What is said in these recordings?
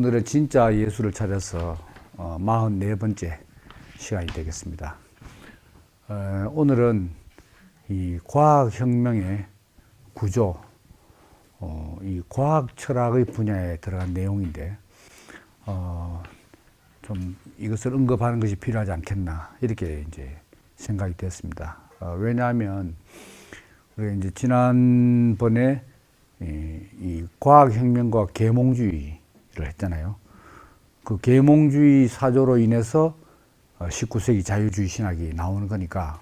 오늘은 진짜 예수를 찾아서 44번째 시간이 되겠습니다. 오늘은 이 과학혁명의 구조, 이 과학 철학의 분야에 들어간 내용인데, 좀 이것을 언급하는 것이 필요하지 않겠나, 이렇게 이제 생각이 됐습니다. 왜냐하면, 우리가 이제 지난번에 이 과학혁명과 계몽주의를 했잖아요. 그 계몽주의 사조로 인해서 19세기 자유주의 신학이 나오는 거니까,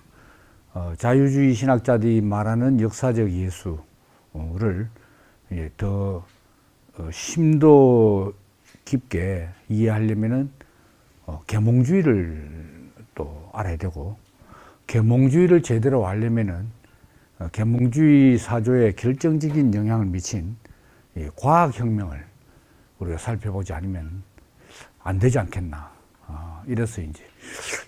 자유주의 신학자들이 말하는 역사적 예수를 더 심도 깊게 이해하려면은 계몽주의를 또 알아야 되고, 계몽주의를 제대로 알려면은 계몽주의 사조에 결정적인 영향을 미친 과학혁명을 우리가 살펴보지 않으면 안 되지 않겠나. 이래서 이제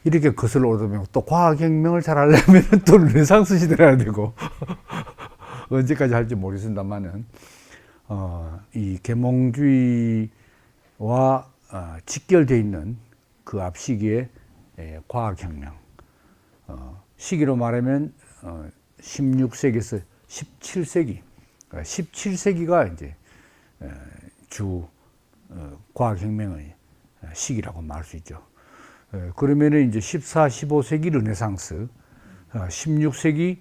이렇게 거슬러 오르면 또 과학혁명을 잘 하려면 또 르네상스 시대를 해야 되고 언제까지 할지 모르겠습니다만은 이 계몽주의와 직결되어 있는 그 앞 시기의 과학혁명, 시기로 말하면 16세기에서 17세기, 17세기가 이제 주 과학혁명의 시기라고 말할 수 있죠. 그러면은 이제 14, 15세기 르네상스, 16세기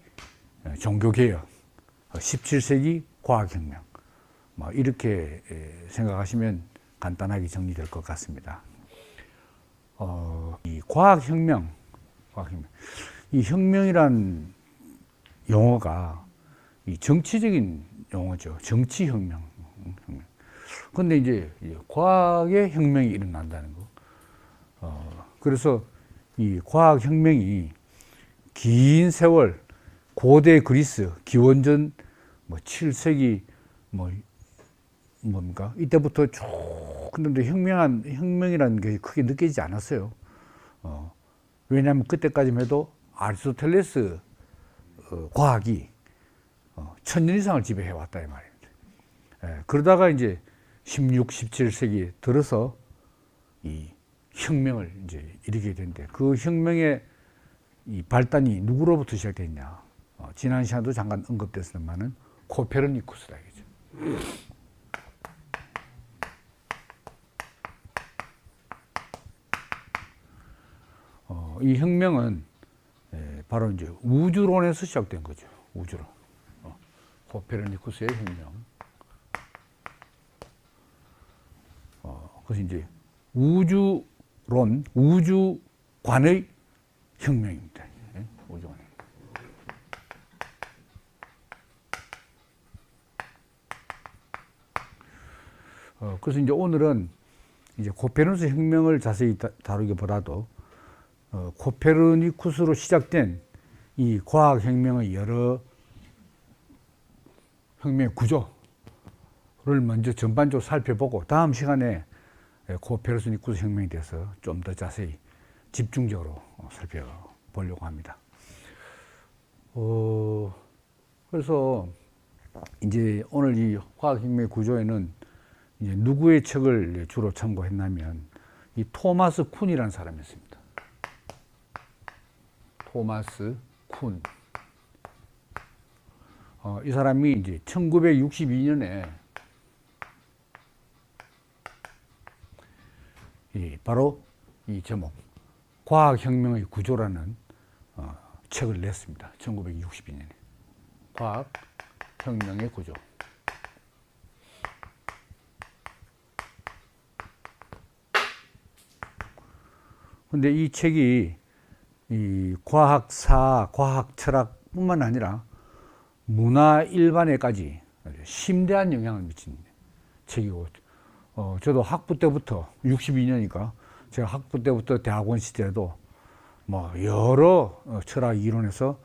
종교개혁, 17세기 과학혁명, 뭐 이렇게 생각하시면 간단하게 정리될 것 같습니다. 이 과학혁명, 이 혁명이란 용어가 이 정치적인 용어죠. 정치혁명. 근데 이제 과학의 혁명이 일어난다는 거. 그래서 이 과학혁명이 긴 세월, 고대 그리스, 기원전 뭐 7세기 뭡니까? 이때부터 쭉 근데 혁명이라는 게 크게 느껴지지 않았어요. 왜냐하면 그때까지만 해도 아리스토텔레스 과학이 1000년 이상을 지배해 왔다 이 말입니다. 그러다가 이제 16, 17세기 들어서 이 혁명을 이제 일으키게 되는데, 그 혁명의 이 발단이 누구로부터 시작됐냐? 지난 시간도 잠깐 언급됐습니다만은 코페르니쿠스다 이거죠. 이 혁명은 바로 이제 우주론에서 시작된 거죠. 우주론. 코페르니쿠스의 혁명. 그래서 이제 우주론, 우주관의 혁명입니다. 우주관. 그래서 이제 오늘은 이제 코페르니쿠스 혁명을 자세히 다루기보다도 코페르니쿠스로 시작된 이 과학혁명의 여러 혁명의 구조를 먼저 전반적으로 살펴보고, 다음 시간에 코페르니쿠스 혁명에 대해서 좀 더 자세히 집중적으로 살펴보려고 합니다. 그래서 이제 오늘 이 과학혁명의 구조에는 이제 누구의 책을 주로 참고했냐면 이 토마스 쿤이라는 사람이 있습니다. 토마스 쿤. 이 사람이 이제 1962년에 바로 이 제목, 과학혁명의 구조라는 책을 냈습니다. 1962년에. 과학혁명의 구조. 근데 이 책이 이 과학사, 과학 철학뿐만 아니라 문화 일반에까지 심대한 영향을 미친 책이고, 저도 학부 때부터 62년이니까 제가 학부 때부터 대학원 시절에도 뭐 여러 철학 이론에서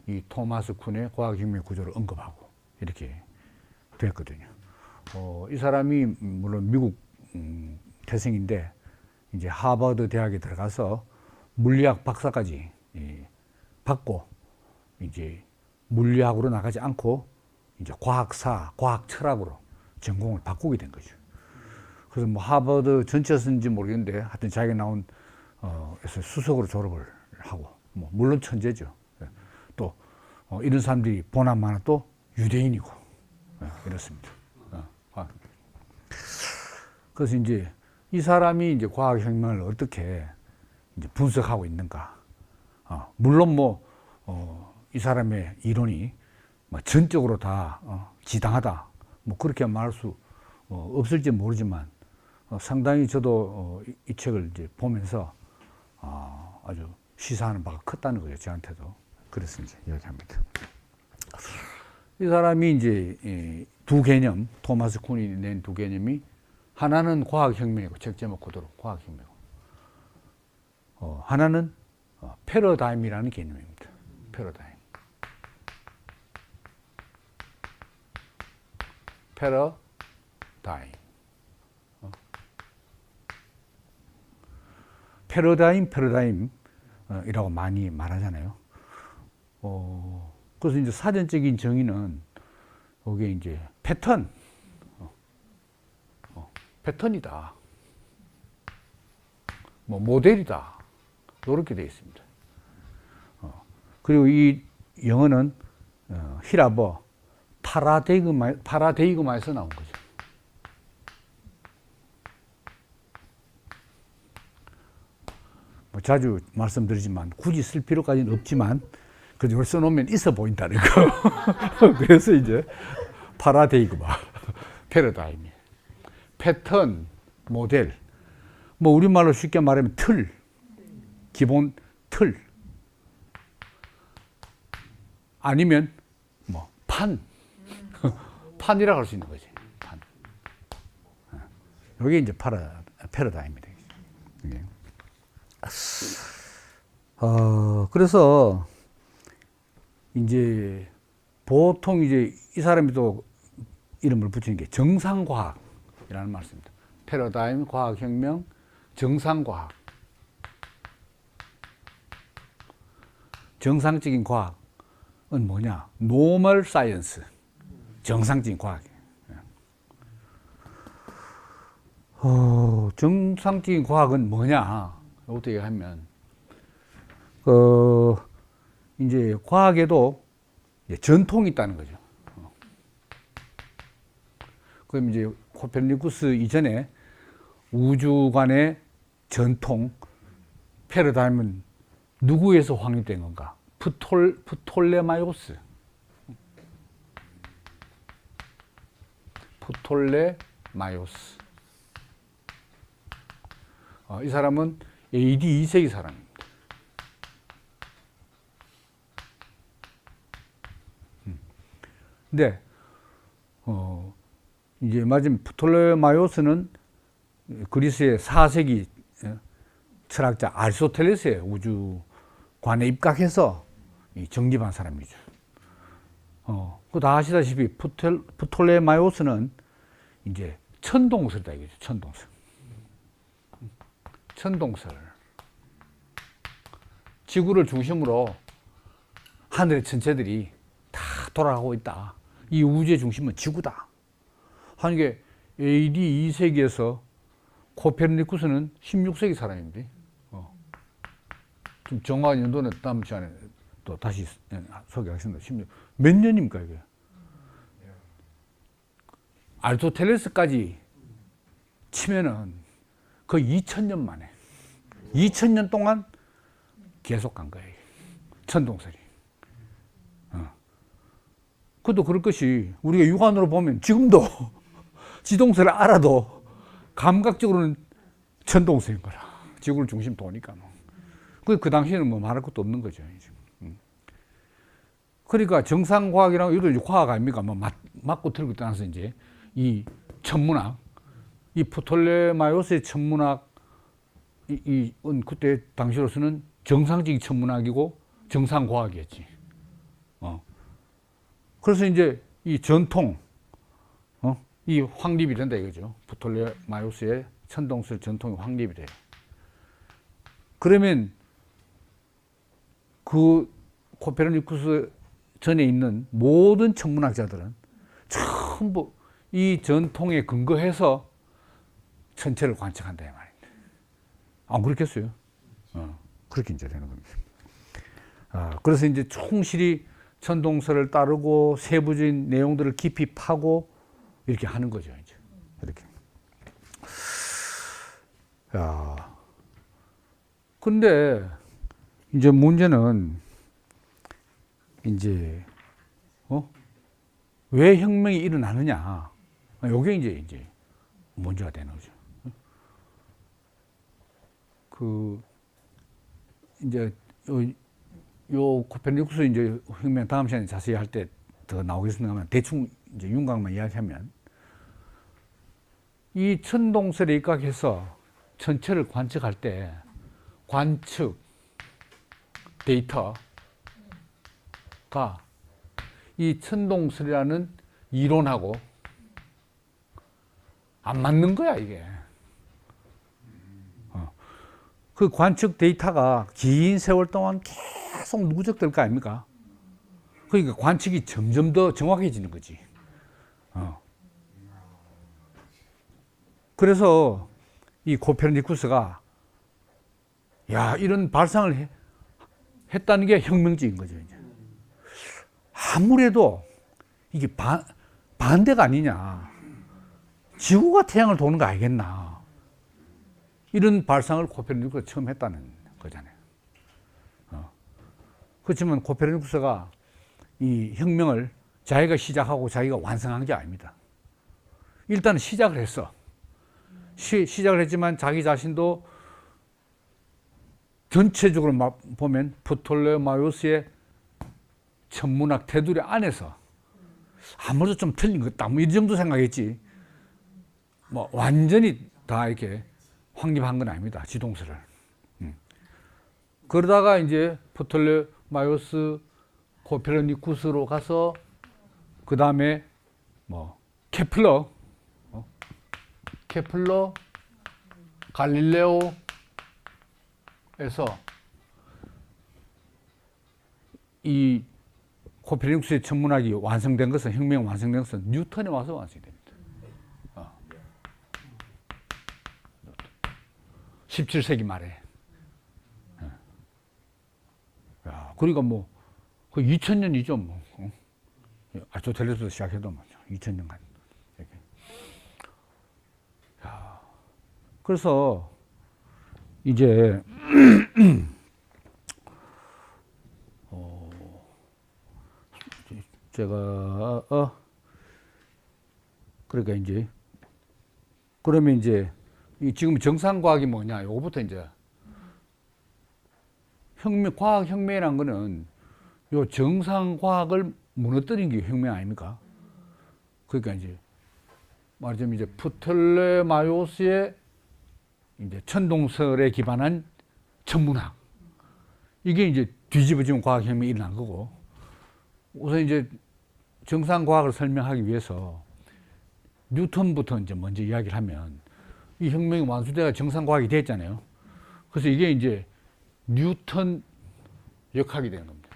이 토마스 쿤의 과학혁명 구조를 언급하고 이렇게 됐거든요. 이 사람이 물론 미국 태생인데 이제 하버드 대학에 들어가서 물리학 박사까지 받고 이제 물리학으로 나가지 않고 이제 과학사, 과학 철학으로 전공을 바꾸게 된 거죠. 그래서 뭐 하버드 전체였는지 모르겠는데 하여튼 자기가 나온 에서 수석으로 졸업을 하고 뭐 물론 천재죠. 또 이런 사람들이 보나마나 또 유대인이고 이렇습니다. 그래서 이제 이 사람이 이제 과학혁명을 어떻게 이제 분석하고 있는가. 물론 이 사람의 이론이 뭐 전적으로 다 지당하다. 뭐 그렇게 말할 수 없을지 모르지만 상당히 저도 이 책을 이제 보면서 아주 시사하는 바가 컸다는 거예요. 저한테도. 그래서 이제 이야기합니다. 이 사람이 이제 두 개념, 토마스 쿤이 낸 두 개념이 하나는 과학혁명이고, 책 제목 그대로 과학혁명이고, 하나는 패러다임이라는 개념입니다. 패러다임. 패러다임이라고 많이 말하잖아요. 그래서 이제 사전적인 정의는 여기 이제 패턴이다. 뭐 모델이다. 이렇게 되어 있습니다. 그리고 이 영어는 히라버 파라데이그마에서 나온 거죠. 뭐 자주 말씀드리지만 굳이 쓸 필요까지는 없지만 그래도 이걸 써놓으면 있어 보인다는 거. 그래서 이제 파라데이그마, 패러다임, 패턴, 모델. 뭐 우리말로 쉽게 말하면 틀, 기본 틀. 아니면 뭐 판이라고 할 수 있는 거지. 판. 이게 이제 패러다임이 되겠죠. 예. 그래서 이제 보통 이제 이 사람이 또 이름을 붙이는 게 정상과학이라는 말씀입니다. 패러다임, 과학혁명, 정상과학. 정상적인 과학은 뭐냐? 노멀 사이언스. 정상적인 과학. 정상적인 과학은 뭐냐? 어떻게 하면 이제 과학에도 전통이 있다는 거죠. 그럼 이제 코페르니쿠스 이전에 우주관의 전통 패러다임은 누구에서 확립된 건가? 프톨레마이오스. 이 사람은 AD 2세기 사람입니다. 근데 이제 마지막 프톨레마이오스는 그리스의 4세기 철학자 아리스토텔레스의 우주관에 입각해서 정립한 사람이죠. 그 다 아시다시피 프톨레마이오스는 이제 천동설이다 이거죠. 천동설. 지구를 중심으로 하늘의 천체들이 다 돌아가고 있다. 이 우주의 중심은 지구다. 하는 게 AD 2세기에서 코페르니쿠스는 16세기 사람인데, 좀 정확한 연도는 다음 시간에 또 다시 소개하겠습니다. 몇 년입니까, 이게? 아리스토텔레스까지 치면은 거의 2000년 만에, 2000년 동안 계속 간 거예요. 천동설이. 그것도 그럴 것이 우리가 육안으로 보면 지금도 지동설을 알아도 감각적으로는 천동설인 거라. 지구를 중심 도니까. 그 당시에는 뭐 말할 것도 없는 거죠. 그러니까 정상과학이랑 이것도 이제 과학 아닙니까? 뭐 맞고 틀고 떠나서 이제 이 천문학, 이 프톨레마이오스의 천문학, 그때 당시로서는 정상적인 천문학이고 정상과학이었지. 그래서 이제 이 전통, 이 확립이 된다 이거죠. 프톨레마이오스의 천동설 전통이 확립이 돼요. 그러면 그 코페르니쿠스 전에 있는 모든 천문학자들은 전부 이 전통에 근거해서 전체를 관측한다 이 말입니다. 안 그렇겠어요? 그렇게 이제 되는 겁니다. 그래서 이제 충실히 천동설을 따르고 세부적인 내용들을 깊이 파고 이렇게 하는 거죠. 이제 이렇게. 야, 근데 이제 문제는 이제 왜 혁명이 일어나느냐? 이게 이제 문제가 되는 거죠. 이제 요 코페르니쿠스 이제 혁명 다음 시간에 자세히 할 때 더 나오겠습니다만 대충 이제 윤곽만 이야기하면 이 천동설에 입각해서 전체를 관측할 때 관측 데이터가 이 천동설이라는 이론하고 안 맞는 거야 이게. 그 관측 데이터가 긴 세월 동안 계속 누적될 거 아닙니까? 그러니까 관측이 점점 더 정확해지는 거지. 그래서 이 코페르니쿠스가 야 이런 발상을 했다는 게 혁명적인 거죠. 이제. 아무래도 이게 반대가 아니냐. 지구가 태양을 도는 거 알겠나. 이런 발상을 코페르니쿠스가 처음 했다는 거잖아요. 그렇지만 코페르니쿠스가 이 혁명을 자기가 시작하고 자기가 완성한 게 아닙니다. 일단 시작을 했어. 시작을 했지만 자기 자신도 전체적으로 보면 프톨레마이오스의 천문학 테두리 안에서 아무래도 좀 틀린 것 같다. 뭐 이 정도 생각했지. 뭐 완전히 다 이렇게 확립한 건 아닙니다. 지동설을. 그러다가 이제 프톨레마이오스 코페르니쿠스로 가서 그 다음에 뭐 케플러, 갈릴레오에서 이 코페르니쿠스의 천문학이 완성된 것은 혁명 완성된 것은 뉴턴에 와서 완성이 됩니다. 17세기 말에. 야, 그러니까 뭐 그 2000년이죠 뭐. 아리스토텔레스부터 시작해도 뭐 2000년간. 이렇게. 야, 그래서 이제 제가 그러니까 이제 그러면 이제 지금 정상과학이 뭐냐? 요거부터 이제 과학혁명이라는 거는 요 정상과학을 무너뜨린 게 혁명 아닙니까? 그러니까 이제 말하자면 이제 프톨레마이오스의 이제 천동설에 기반한 천문학 이게 이제 뒤집어지면 과학혁명이 일어난 거고 우선 이제 정상과학을 설명하기 위해서 뉴턴부터 이제 먼저 이야기를 하면 이 혁명이 완수돼가 정상과학이 됐잖아요. 그래서 이게 이제 뉴턴 역학이 되는 겁니다.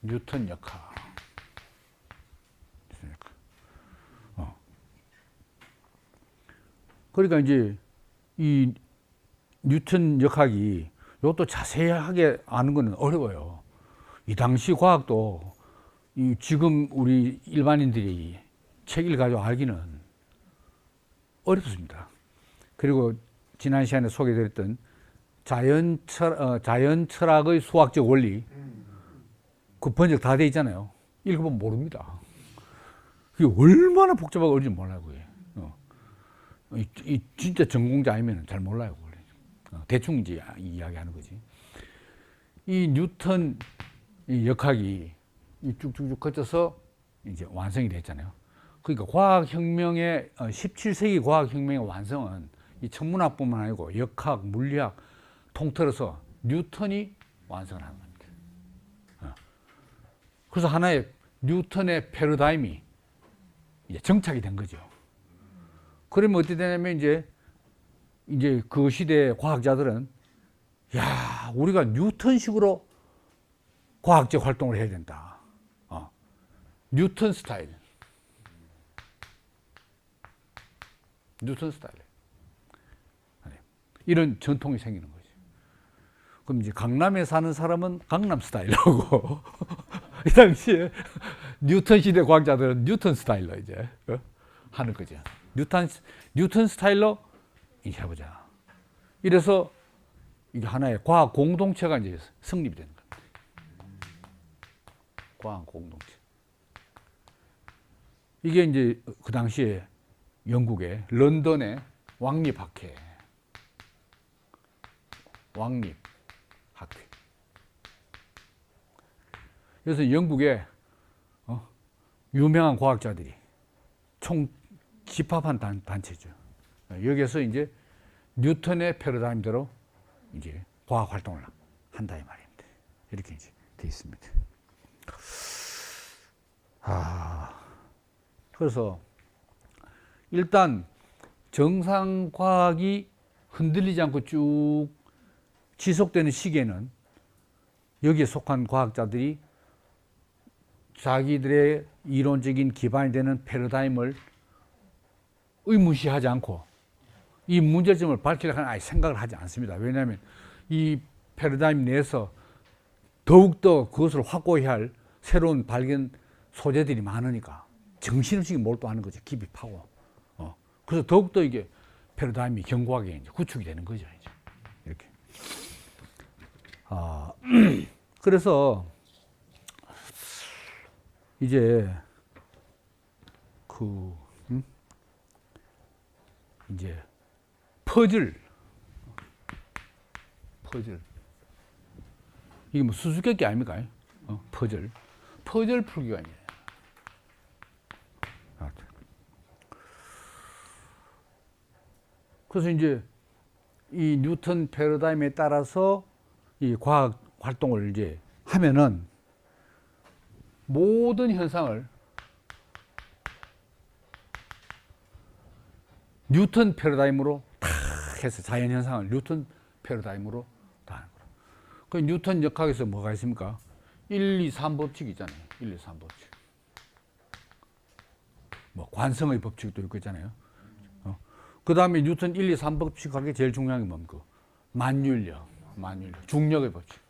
뉴턴 역학. 그러니까 이제 이 뉴턴 역학이 이것도 자세하게 아는 건 어려워요. 이 당시 과학도 이 지금 우리 일반인들이 책을 가지고 알기는 어렵습니다. 그리고 지난 시간에 소개드렸던 자연 철학의 수학적 원리 그 번역 다 돼 있잖아요. 읽어보면 모릅니다. 그게 얼마나 복잡하고 어려운지 몰라요. 그게. 이 진짜 전공자 아니면 잘 몰라요. 대충 이제 이야기하는 거지. 이 뉴턴 이 역학이 쭉쭉쭉 거쳐서 이제 완성이 됐잖아요. 그러니까 과학혁명의 17세기 과학혁명의 완성은 이 천문학뿐만 아니고 역학, 물리학 통틀어서 뉴턴이 완성을 하는 겁니다. 그래서 하나의 뉴턴의 패러다임이 이제 정착이 된 거죠. 그러면 어떻게 되냐면 이제 그 시대의 과학자들은 야, 우리가 뉴턴식으로 과학적 활동을 해야 된다. 뉴턴 스타일. 뉴턴 스타일. 이런 전통이 생기는 거죠. 그럼 이제 강남에 사는 사람은 강남 스타일러고 이 당시에 뉴턴 시대 과학자들은 뉴턴 스타일러 이제 하는 거죠. 뉴턴 스타일러 이제 해보자. 이래서 이게 하나의 과학 공동체가 이제 성립이 되는 겁니다. 과학 공동체. 이게 이제 그 당시에 영국의 런던의 왕립학회. 그래서 영국의 유명한 과학자들이 총 집합한 단체죠. 여기에서 이제 뉴턴의 패러다임대로 이제 과학 활동을 한다 이 말입니다. 이렇게 이제 돼 있습니다. 그래서 일단 정상 과학이 흔들리지 않고 쭉 지속되는 시기에는 여기에 속한 과학자들이 자기들의 이론적인 기반이 되는 패러다임을 의무시하지 않고 이 문제점을 밝히려고 하는 생각을 하지 않습니다. 왜냐하면 이 패러다임 내에서 더욱더 그것을 확고히 할 새로운 발견 소재들이 많으니까 정신없이 몰두하는 거죠. 깊이 파고. 그래서 더욱더 이게 패러다임이 견고하게 이제 구축이 되는 거죠. 이제. 이렇게. 그래서 이제 이제 퍼즐 이게 뭐 수수께끼 아닙니까? 퍼즐 풀기가 이제 그래서 이제 이 뉴턴 패러다임에 따라서 이 과학 활동을 이제 하면은 모든 현상을 뉴턴 패러다임으로 다 해서 자연 현상을 뉴턴 패러다임으로 다 하는 거예요. 그 뉴턴 역학에서 뭐가 있습니까? 1, 2, 3법칙 있잖아요. 1, 2, 3법칙. 뭐 관성의 법칙도 있고 있잖아요. 그 다음에 뉴턴 1, 2, 3법칙 하기 제일 중요한 게 뭡니까? 만율력, 중력의 법칙.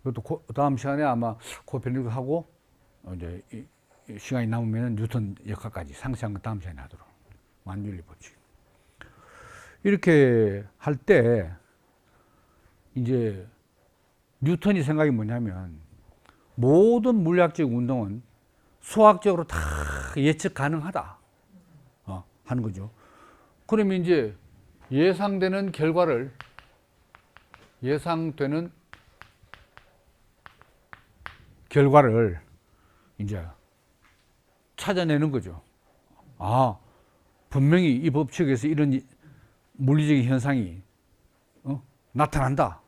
이것도 다음 시간에 아마 코페르니쿠스 하고 이제 시간이 남으면 뉴턴 역학까지 상세한 거 다음 시간에 하도록. 만율리 법칙. 이렇게 할 때 이제 뉴턴이 생각이 뭐냐면 모든 물리학적 운동은 수학적으로 다 예측 가능하다 하는 거죠. 그러면 이제 예상되는 결과를 이제 찾아내는 거죠. 분명히 이 법칙에서 이런 물리적인 현상이 나타난다.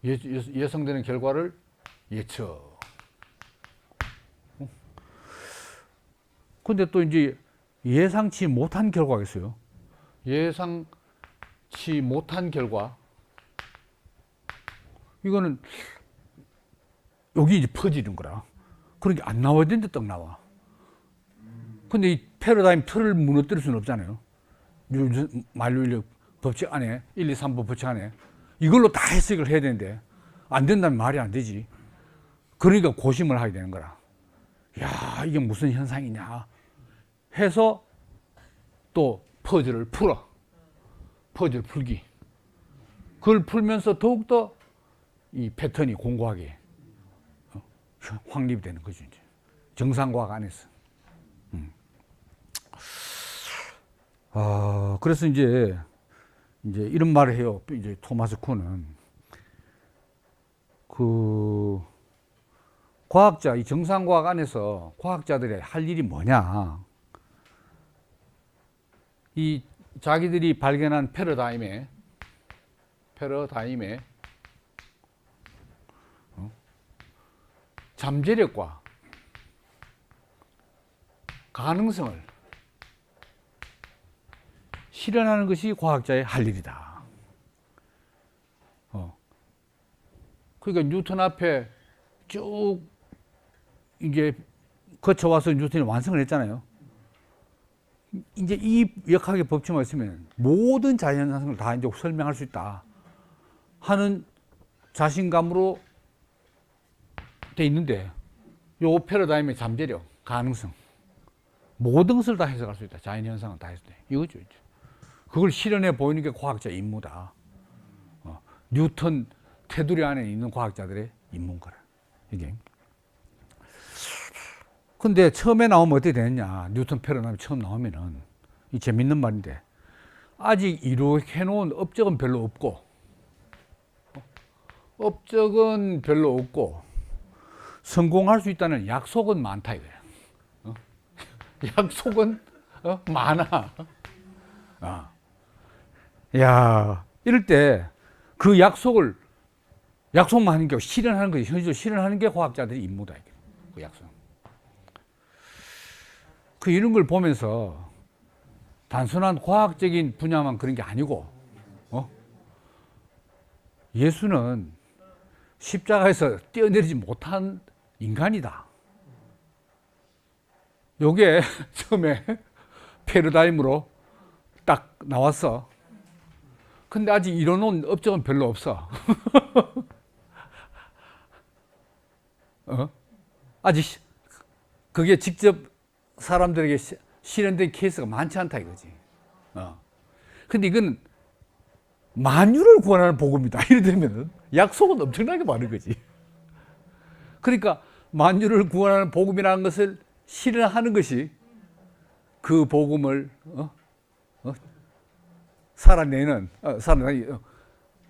예상되는 결과를 예측. 근데 또 이제 예상치 못한 결과가 있어요. 예상치 못한 결과. 이거는 여기 이제 퍼지는 거라. 그런 게 안 나와야 되는데 딱 나와. 근데 이 패러다임 틀을 무너뜨릴 수는 없잖아요. 만율력 법칙 안에 1, 2, 3법 법칙 안에 이걸로 다 해석을 해야 되는데 안 된다면 말이 안 되지. 그러니까 고심을 하게 되는 거라. 야, 이게 무슨 현상이냐 해서 또 퍼즐을 풀어. 퍼즐 풀기. 그걸 풀면서 더욱더 이 패턴이 공고하게 확립이 되는 거죠. 이제 정상과학 안에서. 그래서 이제 이런 말을 해요. 이제 토마스 쿤은 과학자, 이 정상과학 안에서 과학자들이 할 일이 뭐냐? 이 자기들이 발견한 패러다임의 잠재력과 가능성을 실현하는 것이 과학자의 할 일이다. 그러니까 뉴턴 앞에 쭉 이게 거쳐와서 뉴턴이 완성을 했잖아요. 이제 이 역학의 법칙만 있으면 모든 자연현상을 다 이제 설명할 수 있다 하는 자신감으로 돼 있는데, 요 패러다임의 잠재력, 가능성, 모든 것을 다 해석할 수 있다. 자연현상은 다 해석돼. 이거죠. 이제. 그걸 실현해 보이는 게 과학자의 임무다. 뉴턴 테두리 안에 있는 과학자들의 임무인 거라. 이게. 근데 처음에 나오면 어떻게 되느냐. 뉴턴 패러다임이 처음 나오면은, 이 재밌는 말인데, 아직 이렇게 놓은 업적은 별로 없고, 성공할 수 있다는 약속은 많다 이거야. 약속은 많아. 야, 이럴 때 그 약속만 하는 게 실현하는 거지. 현실적으로 실현하는 게 과학자들의 임무다 이게. 그 약속. 그 이런 걸 보면서 단순한 과학적인 분야만 그런 게 아니고, 예수는 십자가에서 뛰어내리지 못한 인간이다. 요게 처음에 패러다임으로 딱 나왔어. 근데 아직 이뤄놓은 업적은 별로 없어. 아직 그게 직접 사람들에게 실현된 케이스가 많지 않다 이거지. 근데 이건 만유를 구원하는 복음이다. 이래 되면 약속은 엄청나게 많은 거지. 그러니까 만유를 구원하는 복음이라는 것을 실현하는 것이 그 복음을 살아내는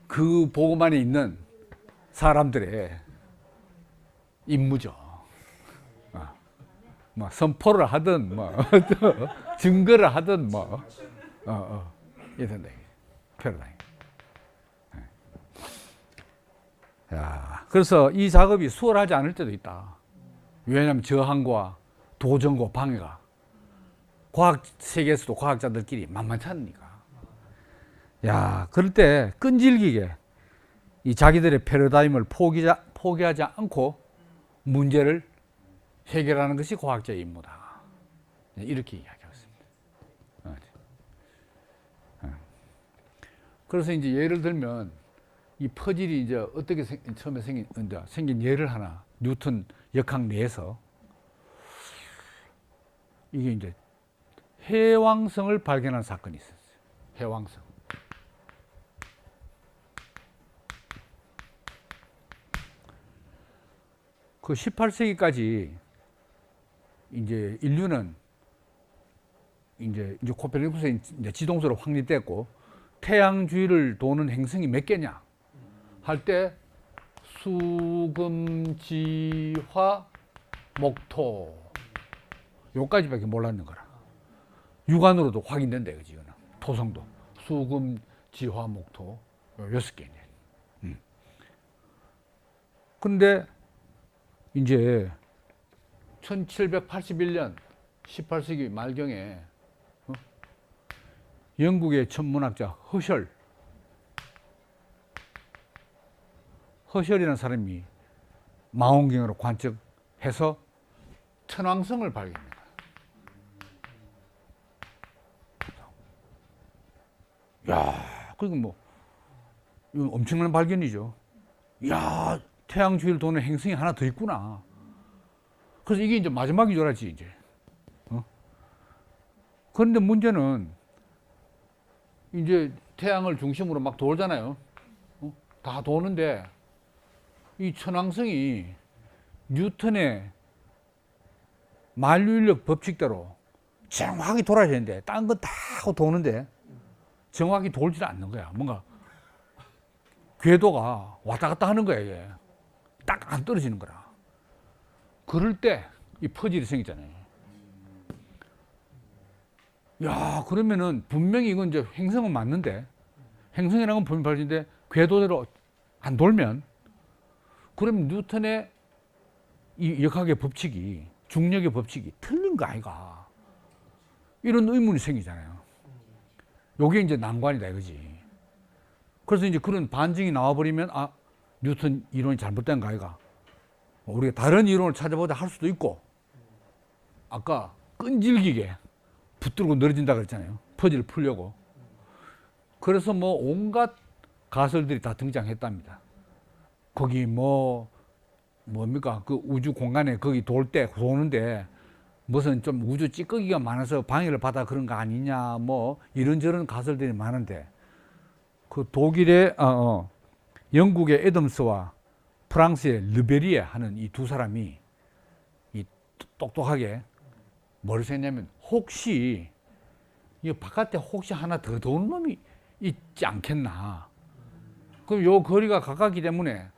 그 복음 안에 있는 사람들의 임무죠. 뭐 선포를 하든 뭐 증거를 하든 뭐 이런 패러다임. 그래서 이 작업이 수월하지 않을 때도 있다. 왜냐하면 저항과 도전과 방해가 과학 세계에서도 과학자들끼리 만만치 않으니까. 그럴 때 끈질기게 이 자기들의 패러다임을 포기하지 않고 문제를 해결하는 것이 과학자의 임무다. 이렇게 이야기하고 있습니다. 그래서 이제 예를 들면 이 퍼즐이 이제 어떻게 처음에 생긴 예를 하나, 뉴턴 역학 내에서 이게 이제 해왕성을 발견한 사건이 있었어요. 해왕성. 그 18세기까지 이제 인류는 이제 코페르니쿠스의 지동설로 확립됐고, 태양 주위를 도는 행성이 몇 개냐 할 때 수금, 지화, 목토 요까지밖에 몰랐는 거라. 육안으로도 확인된다 이거지. 이거는 토성도 수금, 지화, 목토 6개. 근데 이제 1781년 18세기 말경에 영국의 천문학자 허셜이라는 사람이 망원경으로 관측해서 천왕성을 발견합니다. 그리고 뭐 이건 엄청난 발견이죠. 태양 주위를 도는 행성이 하나 더 있구나. 그래서 이게 이제 마지막인 줄 알았지 이제. 그런데 문제는 이제 태양을 중심으로 막 돌잖아요. 다 도는데 이 천왕성이 뉴턴의 만유인력 법칙대로 정확히 돌아야 되는데 딴 건 다 하고 도는데 정확히 돌지 않는 거야. 뭔가 궤도가 왔다 갔다 하는 거야. 이게 딱 안 떨어지는 거라. 그럴 때 이 퍼즐이 생기잖아요. 그러면은 분명히 이건 이제 행성은 맞는데, 행성이라는 건 분명히 발진데 궤도대로 안 돌면, 그럼 뉴턴의 이 역학의 법칙이, 중력의 법칙이 틀린 거 아이가? 이런 의문이 생기잖아요. 요게 이제 난관이다 이거지. 그래서 이제 그런 반증이 나와버리면 뉴턴 이론이 잘못된 거 아이가? 우리가 다른 이론을 찾아보자 할 수도 있고, 아까 끈질기게 붙들고 늘어진다 그랬잖아요. 퍼즐을 풀려고. 그래서 뭐 온갖 가설들이 다 등장했답니다. 거기 뭡니까? 그 우주 공간에 거기 도는데 무슨 좀 우주 찌꺼기가 많아서 방해를 받아 그런 거 아니냐, 뭐 이런저런 가설들이 많은데, 그 독일의 영국의 애덤스와 프랑스의 르베리에 하는 이 두 사람이 이 똑똑하게 뭘 했냐면, 혹시 이 바깥에 혹시 하나 더 도는 놈이 있지 않겠나. 그럼 요 거리가 가깝기 때문에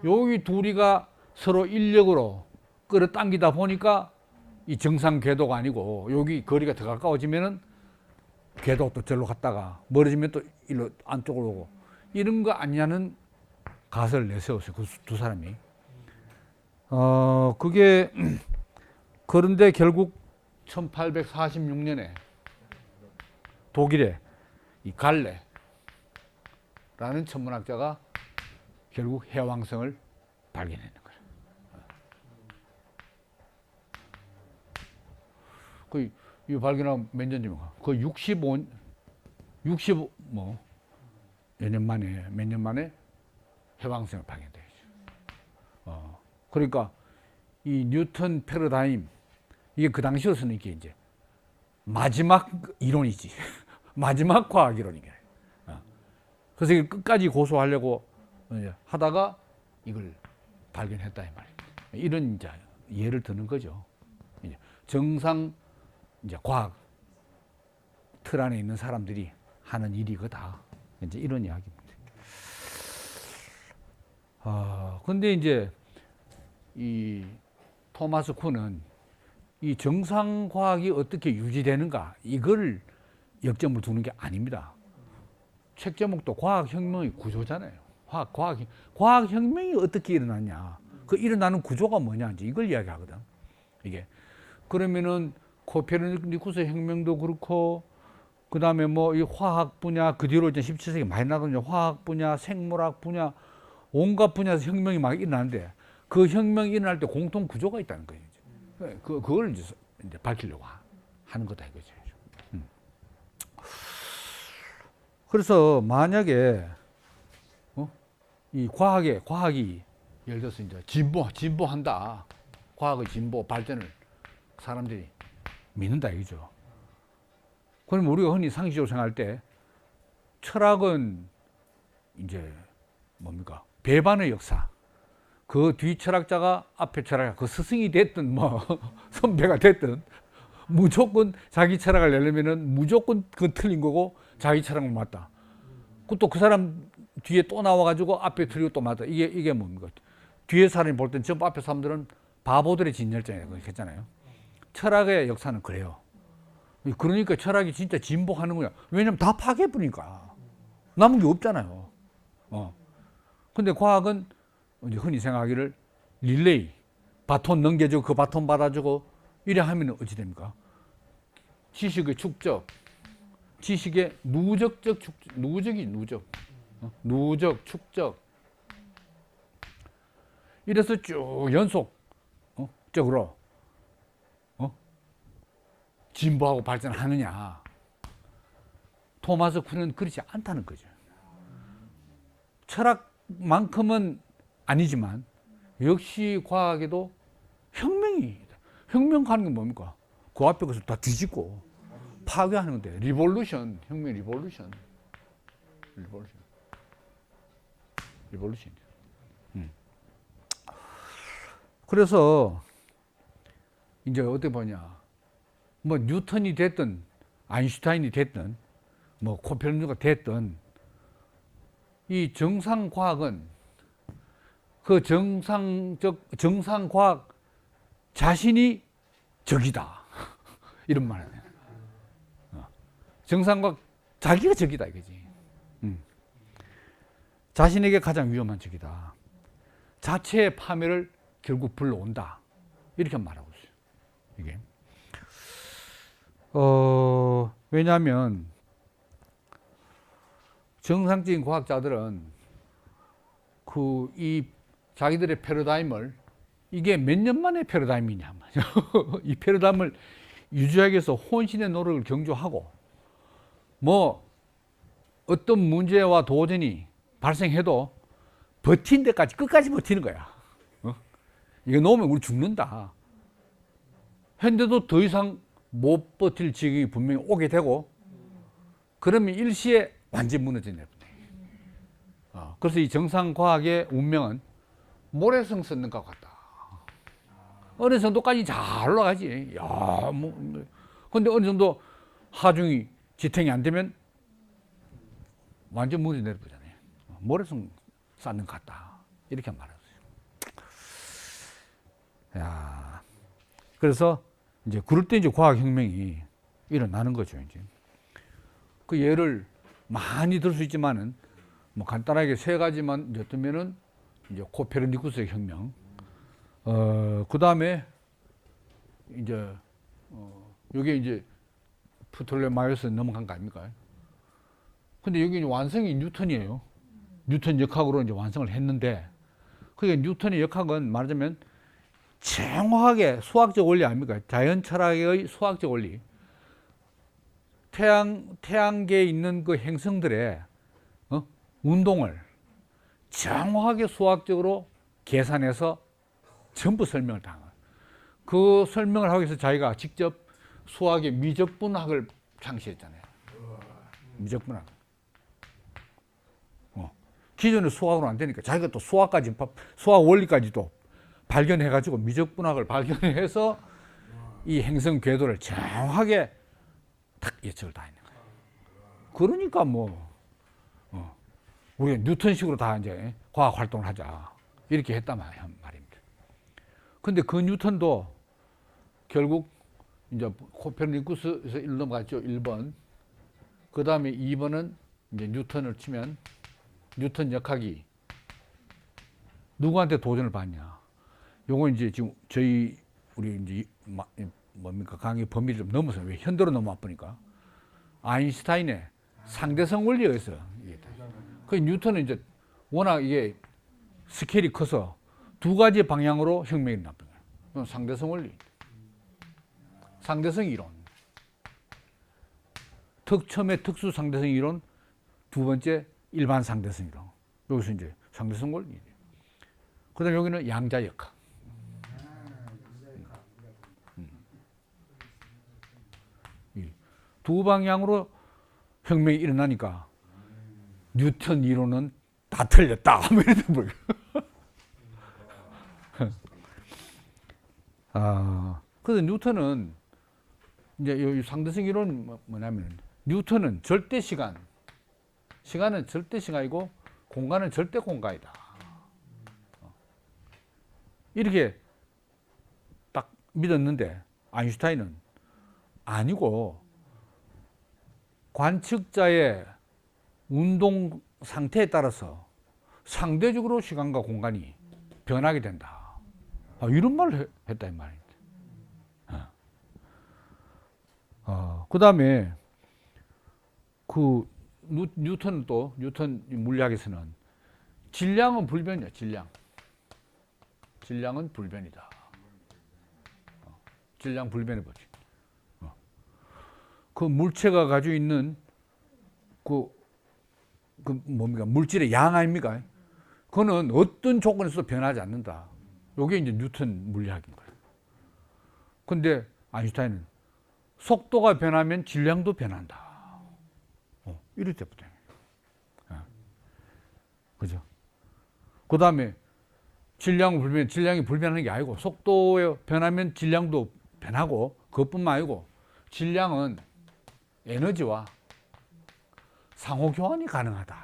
여기 둘이가 서로 인력으로 끌어당기다 보니까 이 정상 궤도가 아니고 여기 거리가 더 가까워지면은 궤도가 또 절로 갔다가 멀어지면 또 일로 안쪽으로 오고, 이런 거 아니냐는 가설을 내세웠어요. 그 두 사람이. 그게 그런데 결국 1846년에 독일의 이 갈레라는 천문학자가 결국 해왕성을 발견했는 거예요. 이 발견하고 몇 년 전이면 그 65몇 년 만에 해왕성을 발견되죠. 그러니까 이 뉴턴 패러다임, 이게 그 당시로서는 이게 이제 마지막 이론이지. 마지막 과학 이론이게. 그래서 이걸 끝까지 고수하려고 하다가 이걸 발견했다 이 말입니다. 이런 이제 예를 드는 거죠. 이제 정상 이제 과학 틀 안에 있는 사람들이 하는 일이거다. 이제 이런 이야기입니다. 근데 이제 이 토마스 쿤은 이 정상 과학이 어떻게 유지되는가, 이걸 역점을 두는 게 아닙니다. 책 제목도 과학혁명의 구조잖아요. 과학혁명이 어떻게 일어났냐, 그 일어나는 구조가 뭐냐, 이제 이걸 이야기하거든. 이게 그러면은 코페르니쿠스 혁명도 그렇고, 그 다음에 뭐 이 화학 분야, 그 뒤로 이제 17세기 많이 나거든요. 화학 분야, 생물학 분야, 온갖 분야에서 혁명이 막 일어나는데, 그 혁명이 일어날 때 공통 구조가 있다는 거예요. 그걸 이제 밝히려고 하는 거다 이거죠. 그래서 만약에 이 과학이 예를 들어서 이제 진보한다, 과학의 진보 발전을 사람들이 믿는다 이거죠. 그럼 우리가 흔히 상식적으로 생각할 때 철학은 이제 뭡니까? 배반의 역사. 그 뒤 철학자가 앞에 철학자, 그 스승이 됐든 뭐 선배가 됐든 무조건 자기 철학을 내려면은 무조건 그건 틀린 거고 자기 철학은 맞다. 또 그 사람 뒤에 또 나와가지고 앞에 틀리고 또 맞다. 이게 뭡니까? 뒤에 사람이 볼 땐 전부 앞에 사람들은 바보들의 진열장이라고 했잖아요. 철학의 역사는 그래요. 그러니까 철학이 진짜 진보하는 거야. 왜냐면 다 파괴부니까 남은 게 없잖아요. 근데 과학은 이제 흔히 생각하기를 릴레이, 바톤 넘겨주고 그 바톤 받아주고 이래 하면 어찌 됩니까? 지식의 축적, 지식의 누적적 축적, 누적, 축적. 이래서 쭉 연속적으로 진보하고 발전하느냐. 토마스 쿤은 그렇지 않다는 거죠. 철학만큼은 아니지만 역시 과학에도 혁명하는 건 뭡니까? 그 앞에 것을 다 뒤집고 파괴하는 건데, 리볼루션, 혁명 리볼루션. 그래서 이제 어떻게 보냐, 뭐 뉴턴이 됐든 아인슈타인이 됐든 뭐 코페르니쿠스가 됐든 이 정상 과학은 그 정상 과학 자신이 적이다. 이런 말을 해요. 정상 과학 자기가 적이다 이거지. 자신에게 가장 위험한 적이다. 자체의 파멸을 결국 불러온다. 이렇게 말하고 있어요. 이게. 왜냐하면 정상적인 과학자들은 이 자기들의 패러다임을 이게 몇 년 만의 패러다임이냐. 이 패러다임을 유지하기 위해서 혼신의 노력을 경주하고, 뭐 어떤 문제와 도전이 발생해도 버틴 데까지 끝까지 버티는 거야. 이거 놓으면 우리 죽는다. 현대도 더 이상 못 버틸 지경이 분명히 오게 되고, 그러면 일시에 완전히 무너지는 거예요. 그래서 이 정상과학의 운명은 모래성 썩는 것 같다. 어느 정도까지 잘 올라가지. 야, 근데 어느 정도 하중이 지탱이 안 되면 완전 물이 내려버리잖아요. 모래성 쌓는 것 같다. 이렇게 말했어요. 야, 그래서 이제 그럴 때 이제 과학혁명이 일어나는 거죠. 이제 그 예를 많이 들 수 있지만은 뭐 간단하게 세 가지만 여쭈면은 이제 코페르니쿠스의 혁명, 그 다음에 이제 요게 이제 프톨레마이오스 넘어간 거 아닙니까? 근데 여기 완성이 뉴턴이에요. 뉴턴 역학으로 이제 완성을 했는데, 그게 뉴턴의 역학은 말하자면 정확하게 수학적 원리 아닙니까? 자연 철학의 수학적 원리. 태양계에 있는 그 행성들의 운동을 정확하게 수학적으로 계산해서 전부 설명을 다 한 거예요. 그 설명을 하기 위해서 자기가 직접 수학의 미적분학을 창시했잖아요. 미적분학. 기존의 수학으로 안 되니까 자기가 또 수학까지, 수학 원리까지도 발견해가지고 미적분학을 발견해서 이 행성 궤도를 정확하게 딱 예측을 다 했는 거예요. 그러니까 뭐 우리가 뉴턴식으로 다 이제 과학 활동을 하자 이렇게 했단 말입니다. 근데 그 뉴턴도 결국 이제 코페르니쿠스에서 1 넘어갔죠. 1번. 그 다음에 2번은 이제 뉴턴을 치면 뉴턴 역학이 누구한테 도전을 받냐. 요거 이제 지금 우리 이제 뭡니까 강의 범위를 좀 넘어서 왜 현대로 너무 아프니까 아인슈타인의 상대성 원리에 의해서 그 뉴턴은 이제 워낙 이게 스케일이 커서 두 가지 방향으로 혁명이 나쁜 거예요. 상대성 원리, 상대성 이론, 처음에 특수 상대성 이론, 두 번째 일반 상대성 이론. 여기서 이제 상대성 원리. 그다음 여기는 양자 역학. 두 방향으로 혁명이 일어나니까 뉴턴 이론은 다 틀렸다. 그래서 뉴턴은 이제 이 상대성 이론은 뭐냐면 뉴턴은 절대 시간은 절대 시간이고 공간은 절대 공간이다. 이렇게 딱 믿었는데 아인슈타인은 아니고 관측자의 운동 상태에 따라서 상대적으로 시간과 공간이 변하게 된다. 이런 말을 했다 이 말입니다. 그 다음에 그 뉴턴은 또 뉴턴 물리학에서는 질량은 불변이야. 질량은 불변이다. 질량 불변의 법칙. 그 물체가 가지고 있는 그 뭡니까 물질의 양 아닙니까? 그거는 어떤 조건에서도 변하지 않는다. 이게 이제 뉴턴 물리학인 거예요. 근데 아인슈타인은 속도가 변하면 질량도 변한다. 이럴 때부터. 그죠? 그 다음에 질량이 불변하는 게 아니고 속도에 변하면 질량도 변하고 그것뿐만 아니고 질량은 에너지와 상호 교환이 가능하다.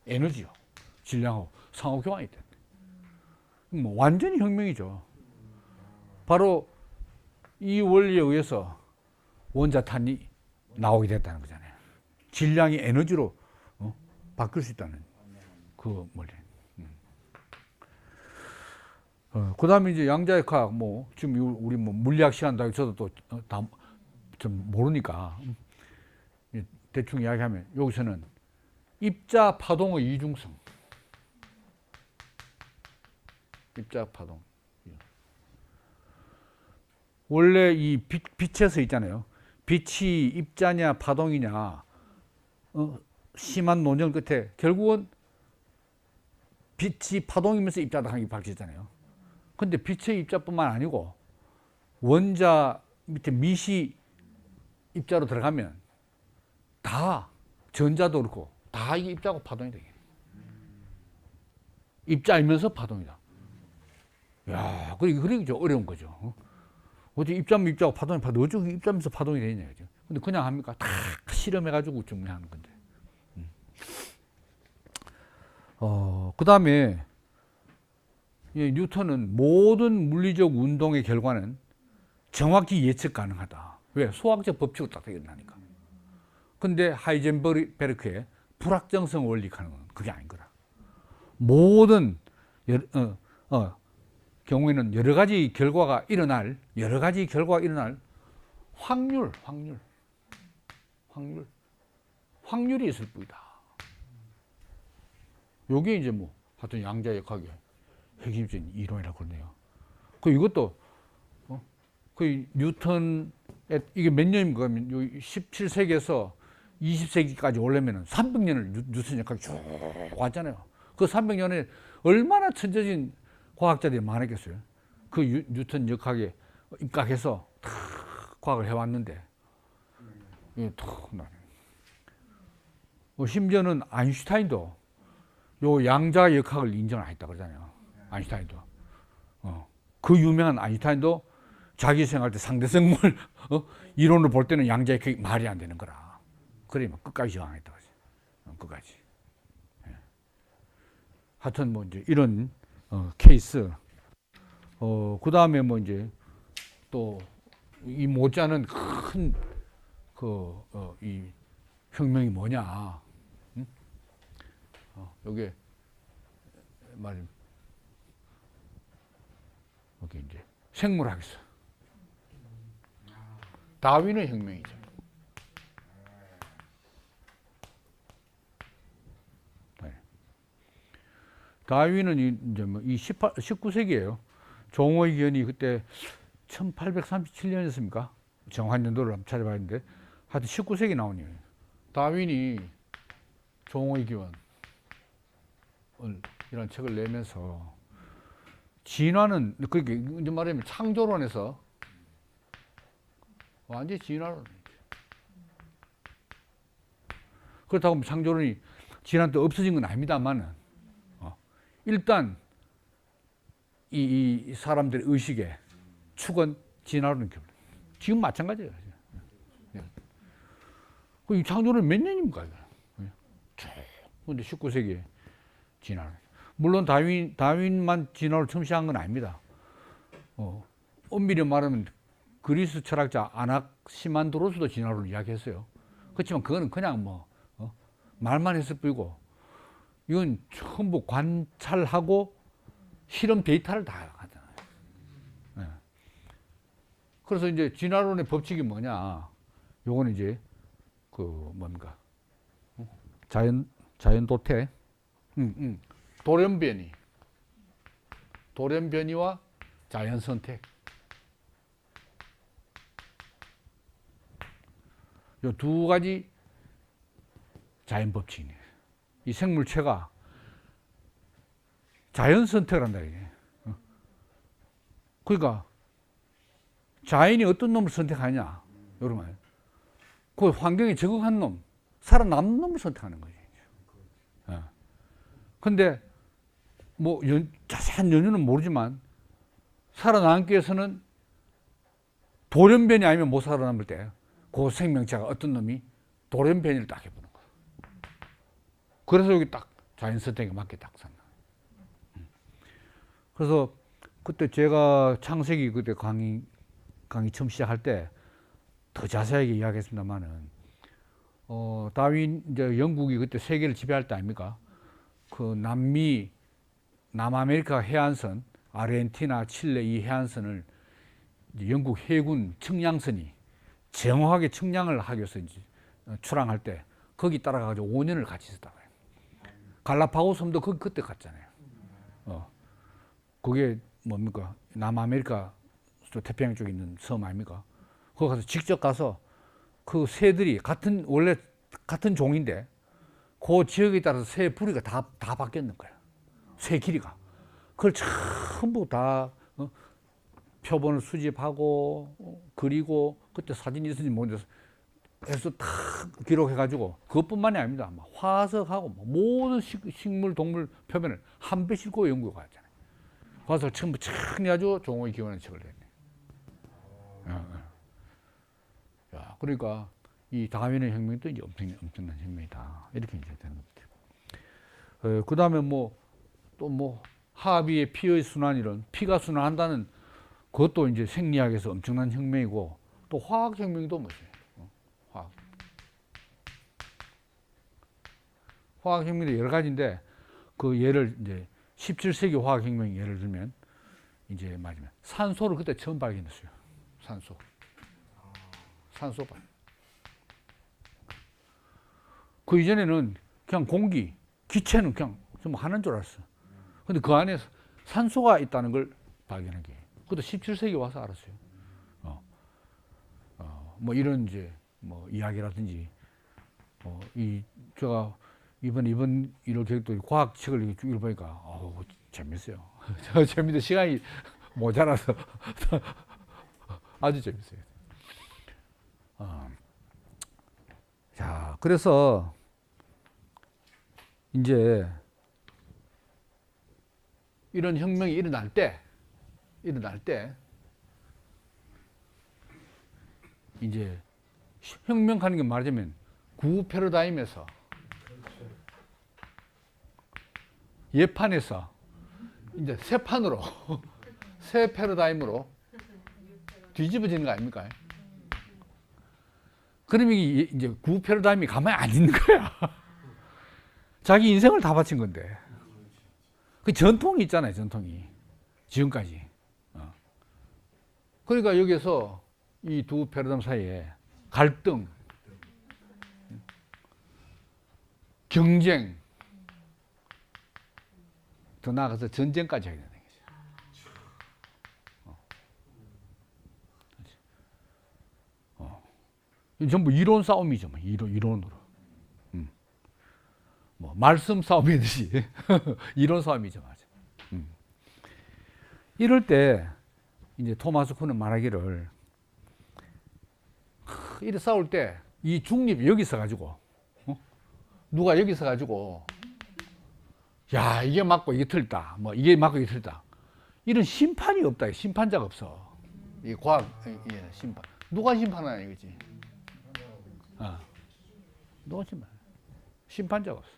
에너지요. 질량하고 상호 교환이 된다. 뭐 완전히 혁명이죠. 바로 이 원리에 의해서 원자탄이 나오게 됐다는 거잖아요. 질량이 에너지로 바뀔 수 있다는 그 원리. 그 다음에 이제 양자역학, 뭐, 지금 우리 뭐 물리학 시간도 저도 또 좀 모르니까 대충 이야기하면 여기서는 입자 파동의 이중성. 입자 파동. 원래 이 빛에서 있잖아요. 빛이 입자냐 파동이냐 심한 논쟁 끝에 결국은 빛이 파동이면서 입자다 하는 게 밝혀졌잖아요. 근데 빛의 입자뿐만 아니고 원자 밑에 미시 입자로 들어가면 다 전자도 그렇고 다 이게 입자고 파동이 되게. 입자이면서 파동이다. 야, 그러기 좀 어려운 거죠. 어떻게 입자면 입자고 파동이 어쩌고 입자면서 파동이 되냐, 그죠? 근데 그냥 합니까? 다 실험해가지고 증명하는 건데. 그 다음에 뉴턴은 모든 물리적 운동의 결과는 정확히 예측 가능하다. 왜? 수학적 법칙으로 딱 되겠나니까. 근데 하이젠베르크의 불확정성 원리라는 건 그게 아닌 거라. 모든 경우에는 여러 가지 결과가 일어날 확률이 있을 뿐이다. 요게 이제 뭐 하여튼 양자역학의 핵심적인 이론이라고 그러네요. 그 이것도 그 뉴턴의 이게 몇 년입니까? 17세기에서 20세기까지 오려면 300년을 뉴턴 역학이 쭉 왔잖아요. 그 300년에 얼마나 천재진 과학자들이 많았겠어요. 그 뉴턴 역학에 입각해서 다 과학을 해왔는데 이게 탁 나네. 심지어는 아인슈타인도 요 양자 역학을 인정을 안 했다 그러잖아요. 아인슈타인도. 그 유명한 아인슈타인도 자기 생각할 때 상대성물 이론을 볼 때는 양자 역학이 말이 안 되는 거라. 그래 막 끝까지 저항했다 그러지. 끝까지. 예. 하여튼 뭐 이제 이런 케이스. 그 다음에 뭐 이제 또 이 못지않은 큰 이 혁명이 뭐냐. 응? 요게 말임. 여기 이제 생물학에서 다윈의 혁명이죠. 다윈은 이제 뭐 이 19세기예요. 종의 기원이 그때 1837년이었습니까? 정확한 연도를 한번 찾아봐야 하는데 하여튼 19세기 나오네요. 다윈이 종의 기원 이런 책을 내면서 진화는 그렇게 이제 말하면 창조론에서 완전히 진화론. 그렇다고 창조론이 진화 때 없어진 건 아닙니다만은 일단 이 사람들의 의식의 축은 진화론인 겁니다. 지금 마찬가지예요. 그 창조론 몇 년입니까? 근데 19세기에 진화론. 물론 다윈만 진화를 처음 시작한 건 아닙니다. 엄밀히 말하면 그리스 철학자 아낙시만드로스도 진화론을 이야기했어요. 그렇지만 그거는 그냥 뭐 말만 했을 뿐이고 이건 전부 관찰하고 실험 데이터를 다 하잖아요. 네. 그래서 이제 진화론의 법칙이 뭐냐? 요거는 이제 그 뭡니까? 자연 도태, 돌연변이와 자연 선택. 요 두 가지 자연 법칙이네. 이 생물체가 자연 선택을 한다 이게. 그러니까 자연이 어떤 놈을 선택하냐, 여러분. 그 환경에 적응한 놈, 살아남는 놈을 선택하는 거지. 근데 뭐 자세한 연유는 모르지만 살아남기 위해서는 돌연변이 아니면 못 살아남을 때 그 생명체가 어떤 놈이 돌연변이를 딱 해보는 거야. 그래서 여기 딱 자연 선택에 맞게 딱 산다. 그래서 그때 제가 창세기 그때 강의 처음 시작할 때 더 자세하게 이야기했습니다만은 다윈 이제 영국이 그때 세계를 지배할 때 아닙니까? 그 남아메리카 해안선, 아르헨티나, 칠레 이 해안선을 이제 영국 해군 측량선이 정확하게 측량을 하기 위해서 이제 출항할 때 거기 따라가지고 5년을 같이 있었다고요. 갈라파고 섬도 그때 갔잖아요. 그게 뭡니까? 남아메리카 태평양 쪽에 있는 섬 아닙니까? 거기 가서 직접 가서 그 새들이 원래 같은 종인데 그 지역에 따라서 새 부리가 다 바뀌었는 거야. 새 길이가. 그걸 전부 다 표본을 수집하고 그리고 그때 사진이 있었는지 모르겠는데 해서 다 기록해가지고 그것뿐만이 아닙니다. 화석하고 모든 식물, 동물 표면을 한 배 싣고 연구해 갔잖아요. 화석을 전부 정리해가지고 종옥이 기원한 책을 냈네. 야, 그러니까 이 다윈의 혁명도 이제 엄청난 혁명이다. 이렇게 이제 되는 겁니다. 그 다음에 또 하비의 피의 순환 이런 피가 순환한다는 그것도 이제 생리학에서 엄청난 혁명이고 또 화학 혁명도 뭐죠? 화학 혁명도 여러 가지인데 그 예를 이제 17세기 화학 혁명 예를 들면 이제 맞으면 산소를 그때 처음 발견했어요. 산소 발. 그 이전에는 그냥 공기, 기체는 그냥 좀 하는 줄 알았어. 근데 그 안에 산소가 있다는 걸 발견한 게. 그것도 17세기 와서 알았어요. 이런 이제 이야기라든지 제가 이번 일월 계획도 과학 책을 쭉 읽어보니까 재밌어요. 재밌는데 시간이 모자라서 아주 재밌어요. 자, 그래서 이제 이런 혁명이 일어날 때 이제 혁명하는 게 말하자면 구 패러다임에서 예판에서 이제 새 판으로 새 패러다임으로 뒤집어지는 거 아닙니까? 그러면 이제 구 패러다임이 가만히 안 있는 거야. 자기 인생을 다 바친 건데. 그 전통이 있잖아요, 전통이. 지금까지. 그러니까 여기서 이 두 패러다임 사이에 갈등, 경쟁, 더 나아가서 전쟁까지 하게 되는 거죠. 전부 이론 싸움이죠. 이론으로. 말씀 싸움이듯이 이론 싸움이죠. 맞아. 이럴 때 이제 토마스 쿤은 말하기를 이래 싸울 때 이 중립이 여기 있어 가지고 누가 여기 있어 가지고 야 이게 맞고 이게 틀리다 이게 맞고 이게 틀리다 이런 심판이 없다. 심판자가 없어. 이 과학 심판 누가 심판하냐 이거지. 누가 심판자가 없어.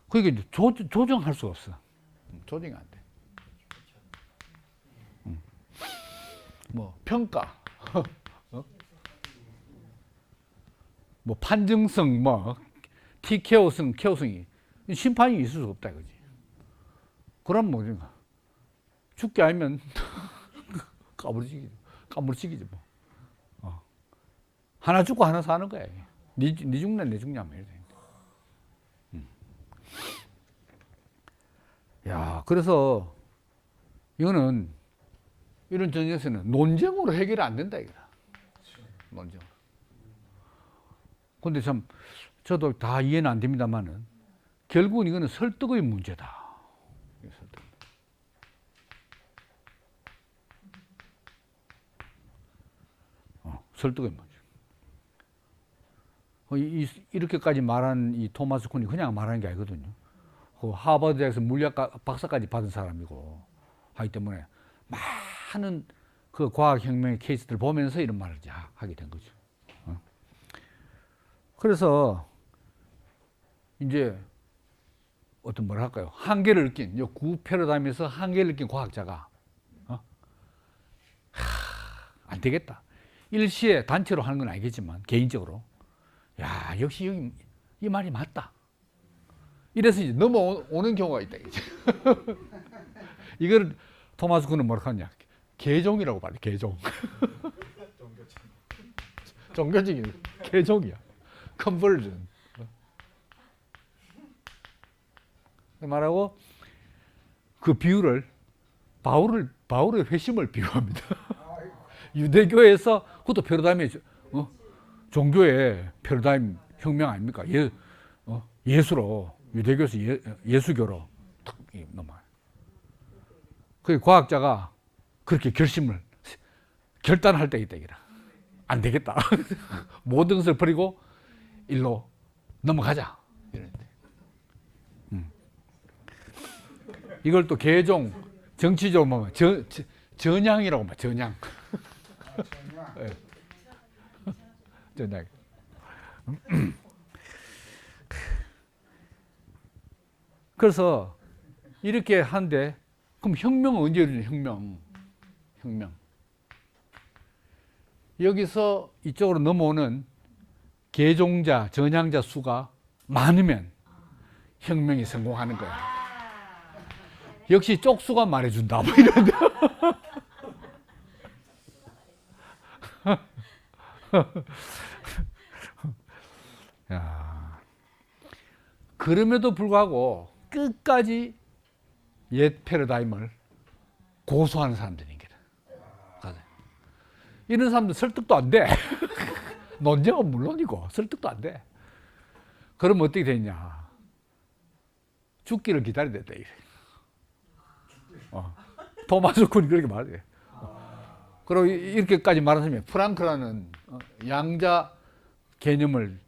그러니까 조정할 수가 없어. 조정이 안 돼. 평가 판정성 티케오성 케오성이 심판이 있을 수 없다 이거지. 그럼 뭐든가 죽게 알면 까무러치기지 하나 죽고 하나 사는 거야. 네 죽냐 내 죽냐 야, 그래서 이거는 이런 전쟁에서는 논쟁으로 해결이 안 된다 이거다. 논쟁으로. 근데 참 저도 다 이해는 안 됩니다만은 결국은 이거는 설득의 문제다. 설득의 문제. 이렇게까지 말한 이 토마스 쿤이 그냥 말하는 게 아니거든요. 그 하버드 대학에서 물리학 박사까지 받은 사람이고 하기 때문에 많은 그 과학혁명의 케이스들을 보면서 이런 말을 하게 된 거죠. 그래서 이제 어떤 뭘 할까요? 한계를 느낀, 구 패러다임에서 한계를 느낀 과학자가 안 되겠다. 일시에 단체로 하는 건 알겠지만 개인적으로 야 역시 여기 이 말이 맞다. 이래서 이제 넘어오는 경우가 있다. 이걸 토마스 쿤은 뭐라고 하냐? 개종이라고 말해. 개종. 종교적인 개종이야. 컨버전. 말하고 그 비유를 바울의 회심을 비유합니다. 유대교에서 그것도 패러다임의 종교의 패러다임 혁명 아닙니까? 예수로 유대교에서 예수교로 탁 넘어요. 그 과학자가 그렇게 결단할 때 있다 이라. 안 되겠다. 모든 것을 버리고 일로 넘어가자. 이랬는데. 이걸 또 개종 정치적으로 보면 전향이라고 말. 전향. 네. 전향. 그래서 이렇게 한데 그럼 혁명은 언제 일어나냐? 혁명. 여기서 이쪽으로 넘어오는 개종자, 전향자 수가 많으면 혁명이 성공하는 거야. 역시 쪽수가 말해준다. 뭐 이런데. 야. 그럼에도 불구하고 끝까지 옛 패러다임을 고수하는 사람들인 거다. 이런 사람들 설득도 안 돼. 논쟁은 물론이고 설득도 안 돼. 그럼 어떻게 되냐? 죽기를 기다려야 된다. 토마스 쿤이 그렇게 말해. 그리고 이렇게까지 말하면 프랑크라는 양자 개념을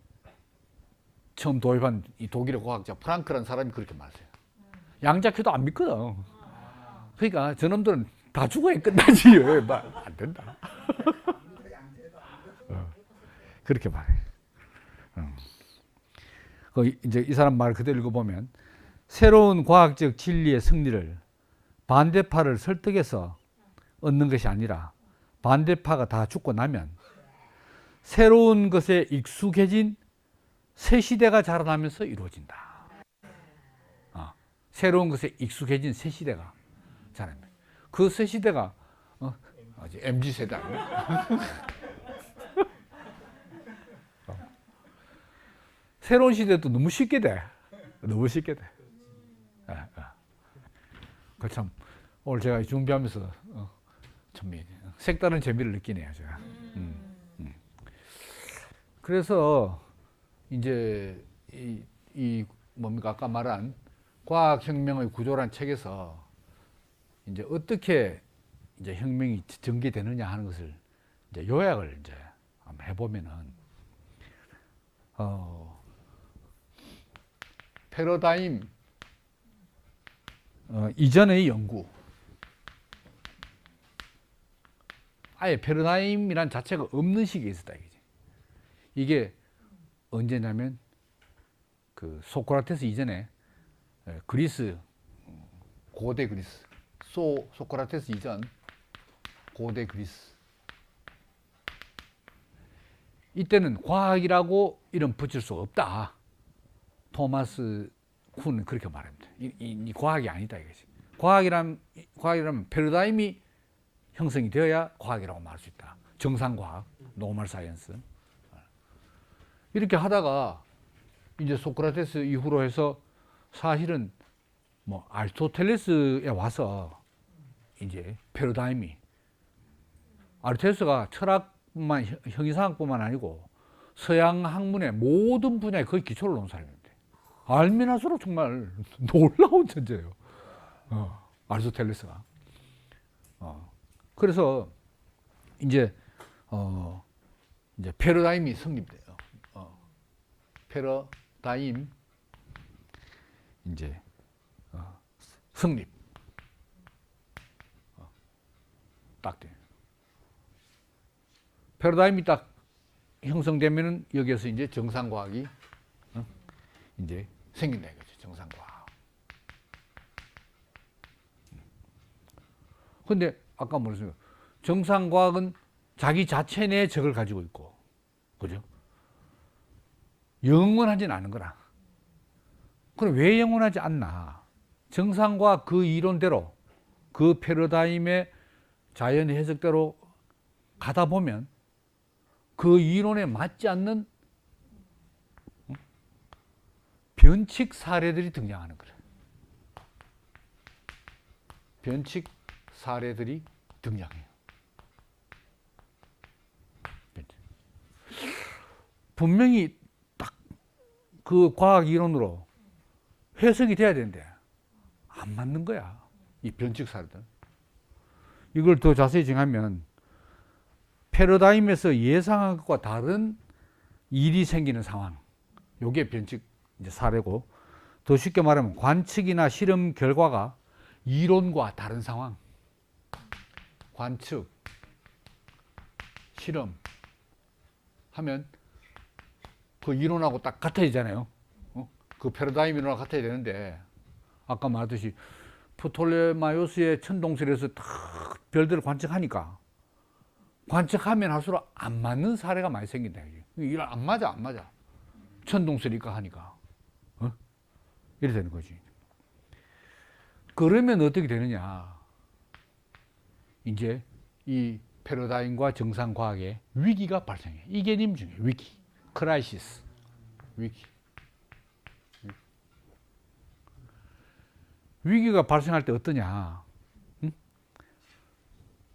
처음 도입한 이 독일의 과학자 프랑크라는 사람이 그렇게 말했어요. 양자표도 안 믿거든. 그러니까 저놈들은 다 죽어야 끝나지. 안 된다. 그렇게 말해. 이제 이 사람 말 그대로 읽어보면 새로운 과학적 진리의 승리를 반대파를 설득해서 얻는 것이 아니라 반대파가 다 죽고 나면 새로운 것에 익숙해진 새 시대가 자라나면서 이루어진다. 새로운 것에 익숙해진 새 시대가 자라나면 그 새 시대가 MZ 세대 아니야? 새로운 시대도 너무 쉽게 돼. 너무 쉽게 돼. 그 참 오늘 제가 준비하면서 참 색다른 재미를 느끼네요, 제가. 그래서 이제 이 뭡니까 아까 말한 과학혁명의 구조란 책에서 이제 어떻게 이제 혁명이 전개되느냐 하는 것을 이제 요약을 이제 한번 해보면은 패러다임 이전의 연구, 아예 패러다임이란 자체가 없는 시기에 있었다 이거지. 이게 언제냐면 그 소크라테스 이전에 그리스, 고대 그리스, 소크라테스 이전 고대 그리스, 이때는 과학이라고 이름 붙일 수가 없다. 토마스 쿤은 그렇게 말합니다. 이 과학이 아니다 이거지. 과학이라면 패러다임이 형성이 되어야 과학이라고 말할 수 있다. 정상과학, 노멀 사이언스. 이렇게 하다가 이제 소크라테스 이후로 해서 사실은 뭐 아리스토텔레스에 와서 이제 패러다임이, 아리스토텔레스가 철학뿐만 형이상학뿐만 아니고 서양 학문의 모든 분야에 거의 기초를 놓은 사람입니다. 알면 할수록 정말 놀라운 존재예요. 아리스토텔레스가. 그래서 이제 패러다임이 성립돼요. 패러다임 이제 성립 딱 돼요. 패러다임이 딱 형성되면은 여기에서 이제 정상과학이 이제 생긴다 이거죠. 정상과학. 근데 아까 말했습니다. 정상과학은 자기 자체 내에 적을 가지고 있고, 그죠? 영원하지는 않은 거라. 그럼 왜 영원하지 않나? 정상과학 그 이론대로, 그 패러다임의 자연의 해석대로 가다 보면 그 이론에 맞지 않는 변칙 사례들이 등장하는 거예요. 변칙 사례들이 등장해요. 분명히 딱 그 과학 이론으로 해석이 돼야 되는데 안 맞는 거야. 이 변칙 사례들. 이걸 더 자세히 정하면 패러다임에서 예상한 것과 다른 일이 생기는 상황. 요게 변칙 이제 사례고, 더 쉽게 말하면 관측이나 실험 결과가 이론과 다른 상황. 관측, 실험 하면 그 이론하고 딱 같아지잖아요. 그 패러다임 이론하고 같아야 되는데, 아까 말했듯이 프톨레마이오스의 천동설에서 딱 별들을 관측하니까 관측하면 할수록 안 맞는 사례가 많이 생긴다. 이게 안 맞아. 천동설이니까 하니까. 이래 되는 거지. 그러면 어떻게 되느냐. 이제 이 패러다임과 정상과학의 위기가 발생해. 이 개념 중에 위기, 크라이시스, 위기. 위기가 발생할 때 어떠냐. 응?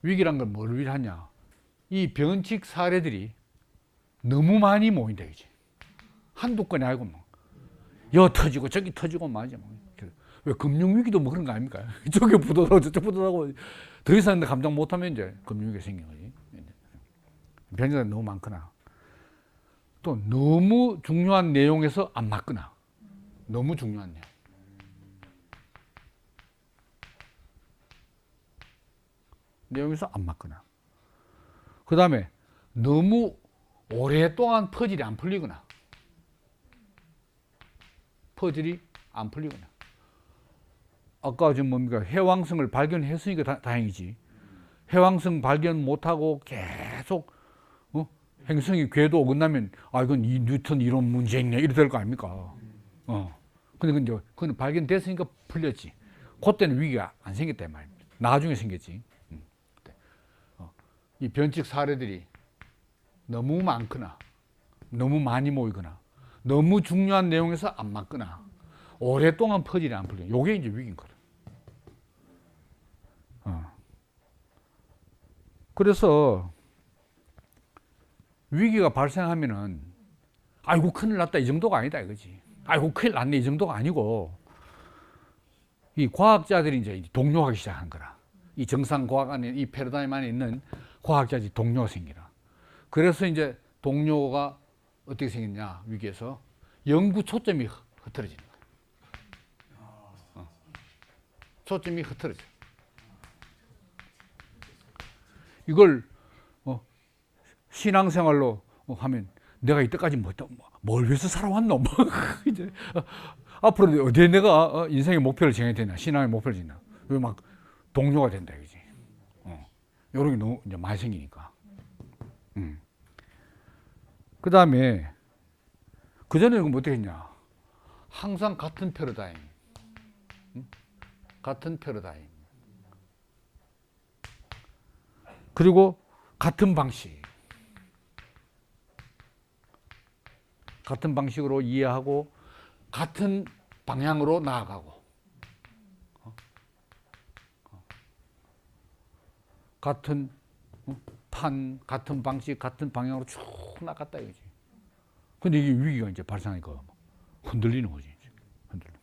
위기란 건 뭘 위하냐. 이 변칙 사례들이 너무 많이 모인다 이지. 한두 건이 아니고 뭐. 여 터지고 저기 터지고 맞아. 왜 금융위기도 뭐 그런 거 아닙니까? 저기 부도라고 저쪽 부도라고 더 이상 감당 못하면 이제 금융위기가 생긴 거지. 변제가 너무 많거나 또 너무 중요한 내용에서 안 맞거나 너무 중요한 내용. 내용에서 안 맞거나 그 다음에 너무 오랫동안 퍼즐이 안 풀리거나 아까 지금 뭡니까? 해왕성을 발견했으니까 다행이지. 해왕성 발견 못하고 계속 행성이 궤도 어긋나면 이건 이 뉴턴 이론 문제 있네 이래 될 거 아닙니까? 근데 그건 발견됐으니까 풀렸지. 그때는 위기가 안 생겼다 이 말입니다. 나중에 생겼지. 이 변칙 사례들이 너무 많거나 너무 많이 모이거나 너무 중요한 내용에서 안 맞거나 오랫동안 퍼즐이 안 풀려. 요게 이제 위기인 거다. 그래서 위기가 발생하면은 아이고 큰일 났다 이 정도가 아니다 이거지. 아이고 큰일 났네 이 정도가 아니고 이 과학자들이 이제 동요하기 시작한 거라. 이 정상 과학 안에 이 패러다임 안에 있는 과학자들이 동요가 생기라. 그래서 이제 동요가 어떻게 생겼냐 위기에서 연구 초점이 흐트러지는 거야. 초점이 흐트러져. 이걸 신앙생활로 하면 내가 이때까지 뭘 위해서 살아왔노? 뭐 이제 앞으로 어디에 내가 인생의 목표를 정해야 되나, 신앙의 목표를 정해야 되나, 왜 막 동요가 된다 이거지. 이런 게 너무 이제 많이 생기니까. 그 다음에 그 전에는 어떻게 했냐? 항상 같은 패러다임, 같은 패러다임. 그리고 같은 방식. 같은 방식으로 이해하고 같은 방향으로 나아가고 같은 판, 같은 방식, 같은 방향으로 쭉 나갔다 이거지. 근데 이게 위기가 이제 발생하니까 흔들리는 거지. 흔들리는.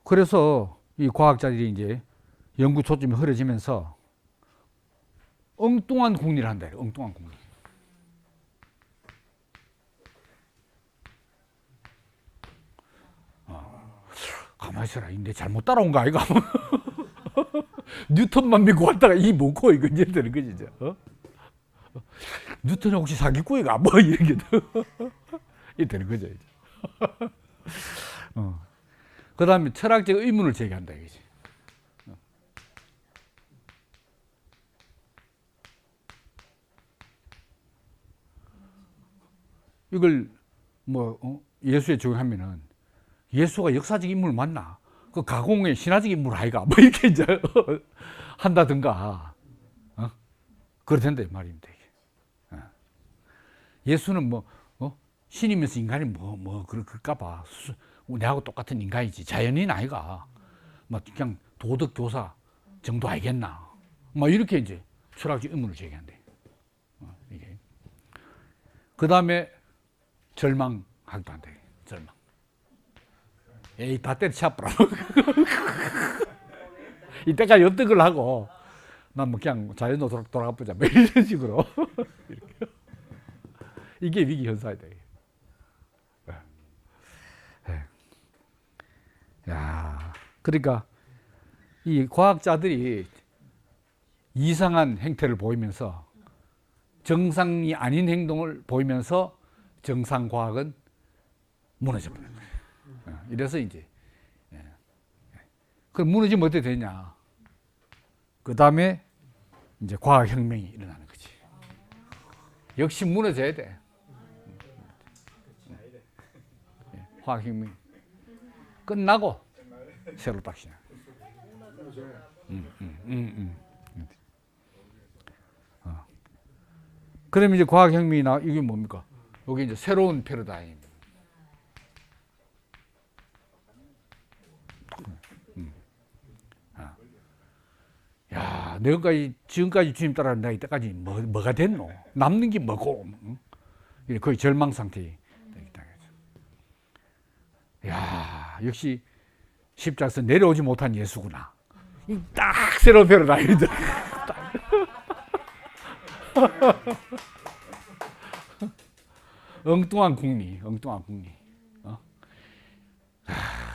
그래서 이 과학자들이 이제 연구 초점이 흐려지면서 엉뚱한 궁리를 한다. 엉뚱한 궁리. 가만히 있어라. 내 잘못 따라온 거 아이가? 뉴턴만 믿고 왔다가 이 뭐고 이거 이제 되는 거지. 이제. 뉴턴이 혹시 사기꾼이가 뭐 이렇게 이 되는 거죠. 이제. 그 다음에 철학적 의문을 제기한다 이거지. 이걸 뭐 예수에 적용하면은 예수가 역사적 인물 맞나? 그 가공의 신화적 인물 아이가? 뭐 이렇게 이제 한다든가, 그래 된다 이 말입니다. 예수는 뭐 신이면서 인간이 그럴까봐 내하고 똑같은 인간이지 자연인 아이가 막 그냥 도덕 교사 정도 알겠나? 뭐 이렇게 이제 철학적 의문을 제기한대. 이게. 그 다음에 절망하기도 한대. 절망. 에이, 다 때려치워버려. 이때까지 어떤 걸 하고, 난 뭐 그냥 자연으로 돌아가 보자. 뭐 이런 식으로. 이게 위기 현상이다. 야, 그러니까 이 과학자들이 이상한 행태를 보이면서 정상이 아닌 행동을 보이면서 정상 과학은 무너져 버리는 거예요. 이래서 이제 그럼 무너지면 어떻게 되냐? 그 다음에 이제 과학혁명이 일어나는 거지. 역시 무너져야 돼. 과학혁명 끝나고 새로 딱 시작. 그러면 이제 과학혁명이 이게 뭡니까? 여기 이제 새로운 패러다임. 야, 내가 지금까지 주님 따라 내가 이때까지 뭐가 됐노? 남는 게 뭐고? 거의 절망 상태에 있다. 야, 역시 십자가에서 내려오지 못한 예수구나. 딱 새로운 패러다임이다. 엉뚱한 국리.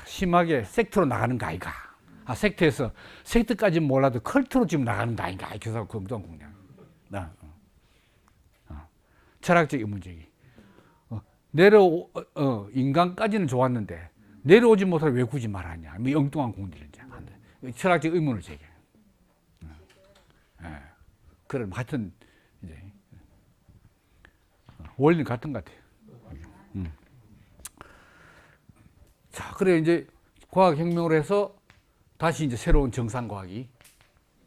심하게 섹트로 나가는 거 아이가? 섹트에서 섹트까지는 몰라도 컬트로 지금 나가는 거 아닌가? 이렇게 해서 엉뚱한 국리. 철학적 의문제기. 인간까지는 좋았는데 내려오지 못할 왜 굳이 말하냐? 뭐 엉뚱한 공리를 이제 한다. 철학적 의문을 제기해. 그런 하여튼 이제 원리는 같은 것 같아요. 자, 그래 이제 과학혁명을 해서 다시 이제 새로운 정상과학이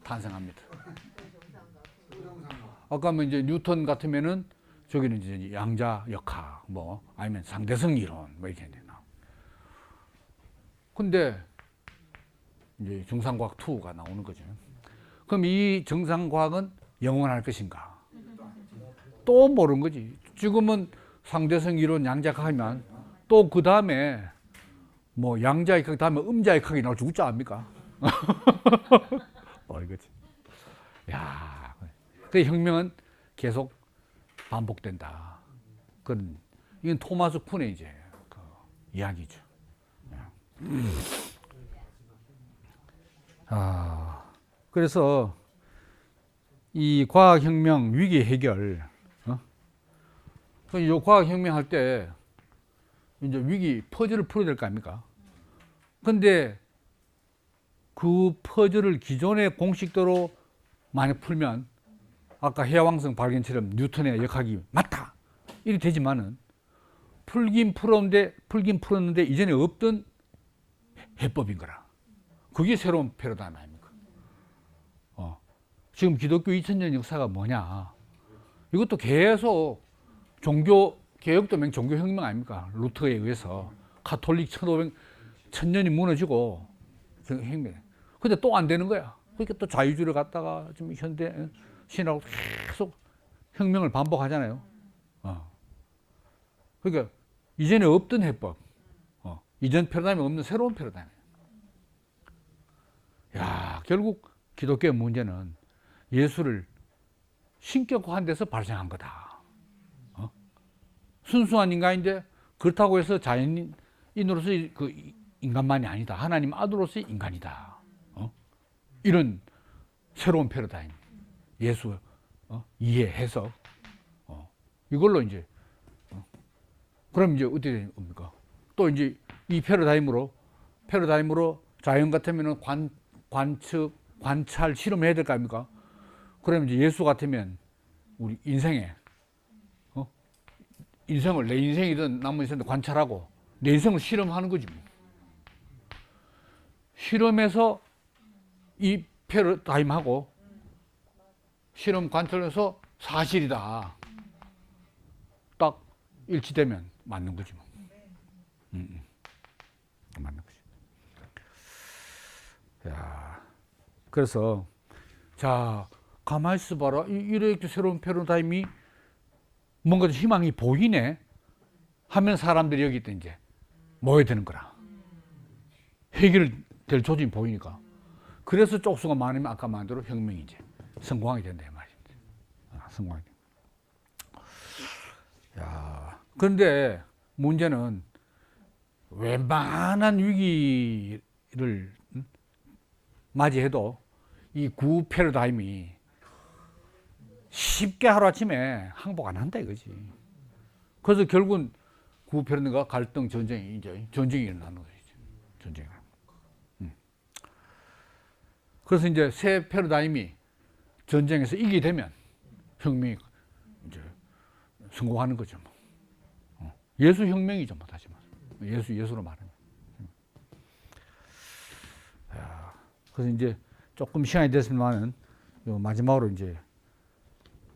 탄생합니다. 아까 뭐 이제 뉴턴 같으면은 저기는 이제 양자 역학 뭐 아니면 상대성 이론 뭐 이렇게 되나. 근데 이제 정상과학 2가 나오는 거죠. 그럼 이 정상과학은 영원할 것인가? 또 모르는 거지. 지금은 상대성 이론 양자역학하면 또 그 다음에 뭐 양자역학 다음에 음자역학이 나올 줄 웃지 압니까? 이거지. 야, 그 혁명은 계속 반복된다. 그런 이건 토마스 쿤의 이제 그 이야기죠. 그래서 이 과학혁명 위기 해결, 이 과학혁명 할 때 이제 위기 퍼즐을 풀어야 될 거 아닙니까? 근데 그 퍼즐을 기존의 공식대로 만약 풀면 아까 해왕성 발견처럼 뉴턴의 역학이 맞다 이렇게 되지만은 풀긴 풀었는데 이전에 없던 해법인 거라. 그게 새로운 패러다임 아닙니까? 지금 기독교 2000년 역사가 뭐냐? 이것도 계속 종교 개혁도 종교혁명 아닙니까? 루터에 의해서 가톨릭 1000년이 무너지고 혁명. 근데 또 안 되는 거야. 그러니까 또 자유주의를 갖다가 좀 현대 신하고 계속 혁명을 반복하잖아요. 그러니까 이전에 없던 해법, 이전 패러다임에 없는 새로운 패러다임. 야, 결국 기독교의 문제는 예수를 신격화한 데서 발생한 거다. 순수한 인간인데 그렇다고 해서 자연인으로서의 그 인간만이 아니다. 하나님 아들로서의 인간이다. 이런 새로운 패러다임, 예수 이해 해석, 이걸로 이제 그럼 이제 어떻게 되는 겁니까? 또 이제 이 패러다임으로 자연 같으면은 관찰 실험해야 될 거 아닙니까? 그러면 이제 예수 같으면 우리 인생을 내 인생이든 남은 인생도 관찰하고 내 인생을 실험하는 거지. 실험해서 이 패러다임하고 실험 관찰해서 사실이다. 딱 일치되면 맞는 거지. 맞는 거지. 야, 그래서 자 가만히 있어봐라. 이렇게 새로운 패러다임이 뭔가 희망이 보이네 하면 사람들이 여기 또 이제 모여드는 거라. 해결될 조짐이 보이니까. 그래서 쪽수가 많으면 아까 말한 대로 혁명이 이제 성공하게 된다 이 말입니다. 성공하게. 야, 그런데 문제는 웬만한 위기를 맞이해도 이 구 패러다임이 쉽게 하루아침에 항복 안 한다 이거지. 그래서 결국은 구 패러다임과 갈등, 전쟁이 일어나는 거죠. 전쟁이. 그래서 이제 새 패러다임이 전쟁에서 이기게 되면 혁명이 이제 성공하는 거죠. 예수 혁명이죠, 뭐 다시 말해. 예수로 말하면. 그래서 이제 조금 시간이 됐으면은 마지막으로 이제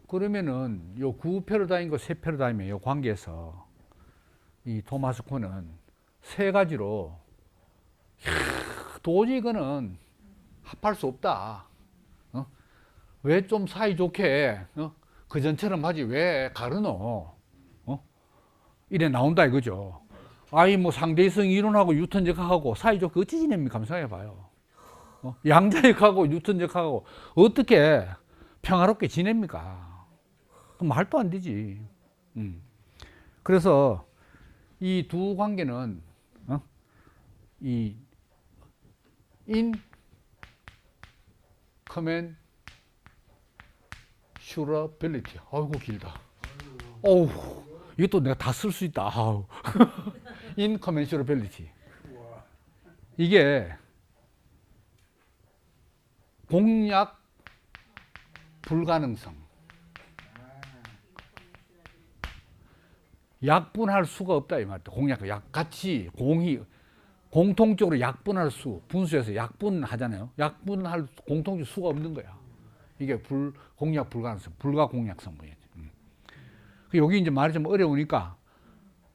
그러면은 요 구 패러다임과 새 패러다임의 요 관계에서 이 토마스 쿤은 세 가지로 도저히 이거는 합할 수 없다. 왜 좀 사이좋게 그 전처럼 하지 왜 가르노? 이래 나온다 이거죠. 아이 뭐 상대성 이론하고 뉴턴적하고 사이좋게 어찌 지냅니까? 한번 생각해봐요. 양자역하고 뉴턴적하고 어떻게 평화롭게 지냅니까? 말도 안 되지. 그래서 이 두 관계는 이 인커멘슈러빌리티. 아이고 길다. 어우, 이것도 내가 다 쓸 수 있다. 아우. 인커멘슈러빌리티. 이게 공약 불가능성. 약분할 수가 없다 이 말이다. 공약, 같이 공통적으로 약분할 수, 분수에서 약분하잖아요. 약분할 공통적 수가 없는 거야. 이게 공약 불가능성, 불가공약성 뭐예요. 여기 이제 말이 좀 어려우니까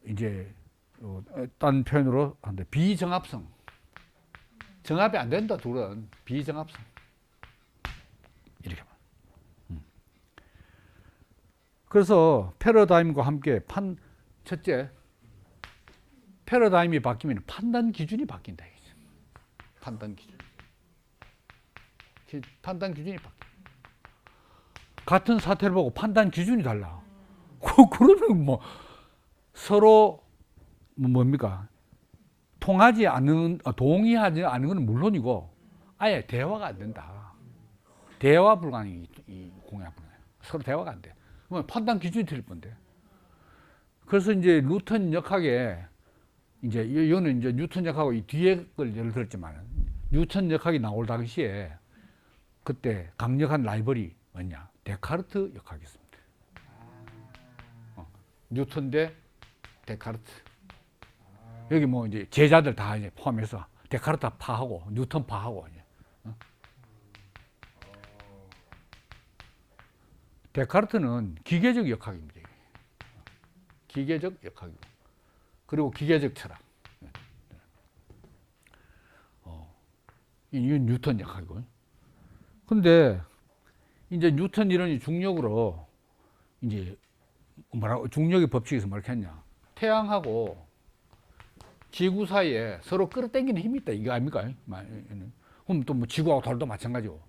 이제 딴 표현으로 하는데 비정합성. 정합이 안 된다 둘은 비정합성. 이렇게 말. 그래서 패러다임과 함께 첫째, 패러다임이 바뀌면 판단 기준이 바뀐다. 판단 기준. 판단 기준이 바뀐다. 같은 사태를 보고 판단 기준이 달라. 그러면 뭐 서로 뭡니까? 동의하지 않는 건 물론이고 아예 대화가 안 된다. 대화 불가능이 이 공약 불가능. 서로 대화가 안 돼. 그러면 판단 기준이 틀릴 건데. 그래서 이제 뉴턴 역학에 이제 이거는 이제 뉴턴 역학하고 이 뒤에 걸 예를 들었지만 뉴턴 역학이 나올 당시에 그때 강력한 라이벌이 뭐냐? 데카르트 역학이었습니다. 뉴턴 대 데카르트. 여기 뭐 이제 제자들 다 이제 포함해서 데카르트 파하고 뉴턴 파하고 이제. 데카르트는 기계적 역학입니다. 기계적 역학이고 그리고 기계적 철학. 이건 뉴턴 역학이고. 근데 이제 뉴턴 이론이 중력으로 이제 중력의 법칙에서 뭐 이렇게 했냐? 태양하고 지구 사이에 서로 끌어당기는 힘이 있다. 이거 아닙니까? 그럼 또 뭐 지구하고 달도 마찬가지고.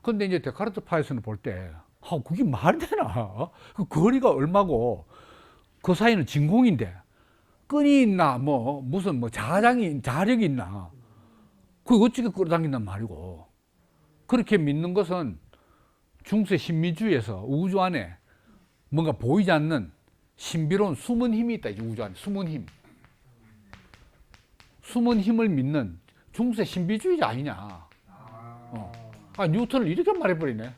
근데 이제 데카르트 파에서는 볼 때, 그게 말이 되나? 그 거리가 얼마고, 그 사이는 진공인데, 끈이 있나, 무슨 자력이 있나. 그게 어떻게 끌어당긴단 말이고. 그렇게 믿는 것은 중세 신비주의에서 우주 안에 뭔가 보이지 않는 신비로운 숨은 힘이 있다. 우주 안에 숨은 힘. 숨은 힘을 믿는 중세 신비주의자 아니냐. 뉴턴을 이렇게 말해버리네.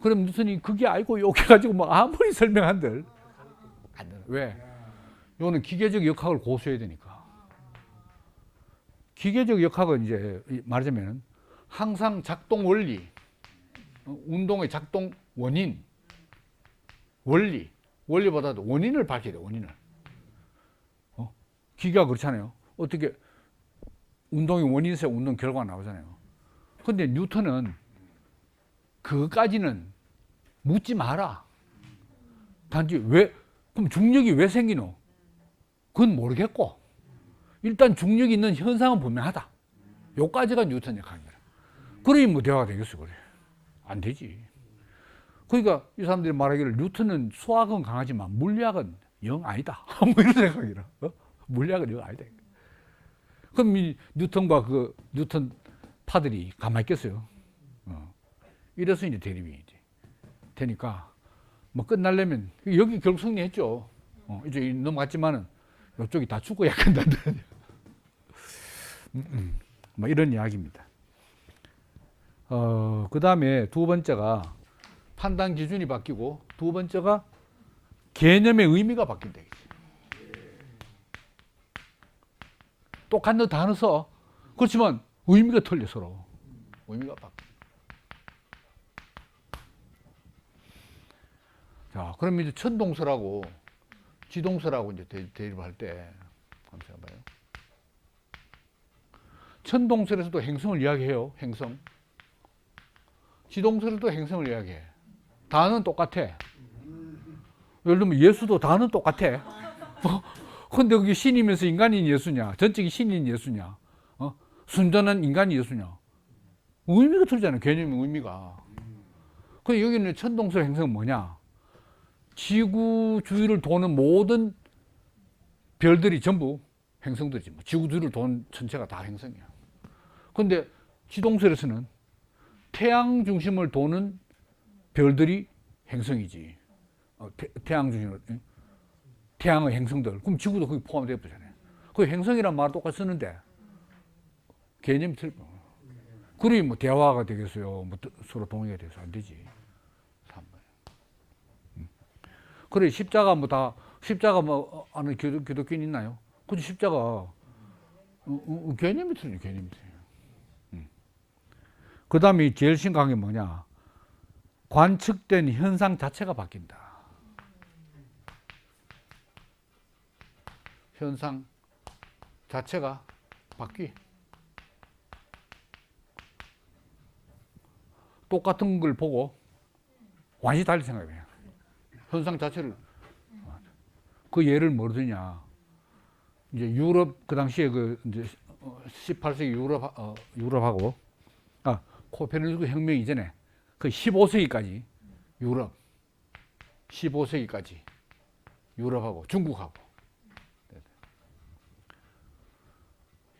그럼 뉴턴이 그게 알고 욕해가지고 아무리 설명한들 안 돼. 왜? 이거는 기계적 역학을 고수해야 되니까. 기계적 역학은 이제 말하자면 항상 작동 원리, 운동의 작동 원인, 원리보다도 원인을 밝혀야 돼. 원인을. 기계가 그렇잖아요. 어떻게 운동의 원인에서 운동 결과가 나오잖아요. 근데 뉴턴은 그것까지는 묻지 마라. 단지 그럼 중력이 왜 생기노? 그건 모르겠고, 일단 중력이 있는 현상은 분명하다. 요까지가 뉴턴 역학입니다. 그러니 뭐 대화가 되겠어, 그래. 안 되지. 그러니까 이 사람들이 말하기를 뉴턴은 수학은 강하지만 물리학은 영 아니다. 뭐 이런 생각이라. 물리학은 영 아니다. 그럼 이 뉴턴과 그 뉴턴 파들이 가만히 있겠어요. 이래서 이제 대립이 이제 되니까 뭐 끝날려면 여기 결국 승리했죠. 이제 넘어갔지만은 이쪽이 다 죽어야 끝난다. 뭐 이런 이야기입니다. 그 다음에 두 번째가 판단 기준이 바뀌고, 두 번째가 개념의 의미가 바뀐다. 똑같은 단어 써. 그렇지만 의미가 틀려, 서로. 의미가 바뀌어. 자, 그럼 이제 천동설하고 지동설하고 이제 대립할 때, 한번 해봐요. 천동설에서도 행성을 이야기해요, 행성. 지동설에서도 행성을 이야기해. 단어는 똑같아. 예를 들면 예수도 단어는 똑같아. 근데 그게 신이면서 인간인 예수냐, 전적인 신인 예수냐, 순전한 인간이 예수냐. 의미가 틀리잖아요, 개념의 의미가. 그 여기는 천동설 행성은 뭐냐? 지구 주위를 도는 모든 별들이 전부 행성들이지. 뭐 지구 주위를 도는 전체가 다 행성이야. 근데 지동설에서는 태양 중심을 도는 별들이 행성이지. 태양 중심으로, 태양의 행성들. 그럼 지구도 거기 포함되어 버잖아요. 그 행성이란 말을 똑같이 쓰는데 개념이 틀려. 그러니 뭐 대화가 되겠어요? 뭐 서로 동의가 돼서 안 되지. 그래, 십자가 뭐 아는 기독교인 있나요? 근데 십자가 개념이 틀려, 개념이 틀려. 그 다음에 제일 심각한 게 뭐냐? 관측된 현상 자체가 바뀐다. 현상 자체가 바뀌. 똑같은 걸 보고 완전히 달리 생각해요. 현상 자체를. 그 예를 뭐로 드냐? 이제 유럽, 그 당시에 그 이제 18세기 유럽하고, 코페르니쿠스 혁명 이전에 그 15세기까지 유럽, 15세기까지 유럽하고 중국하고.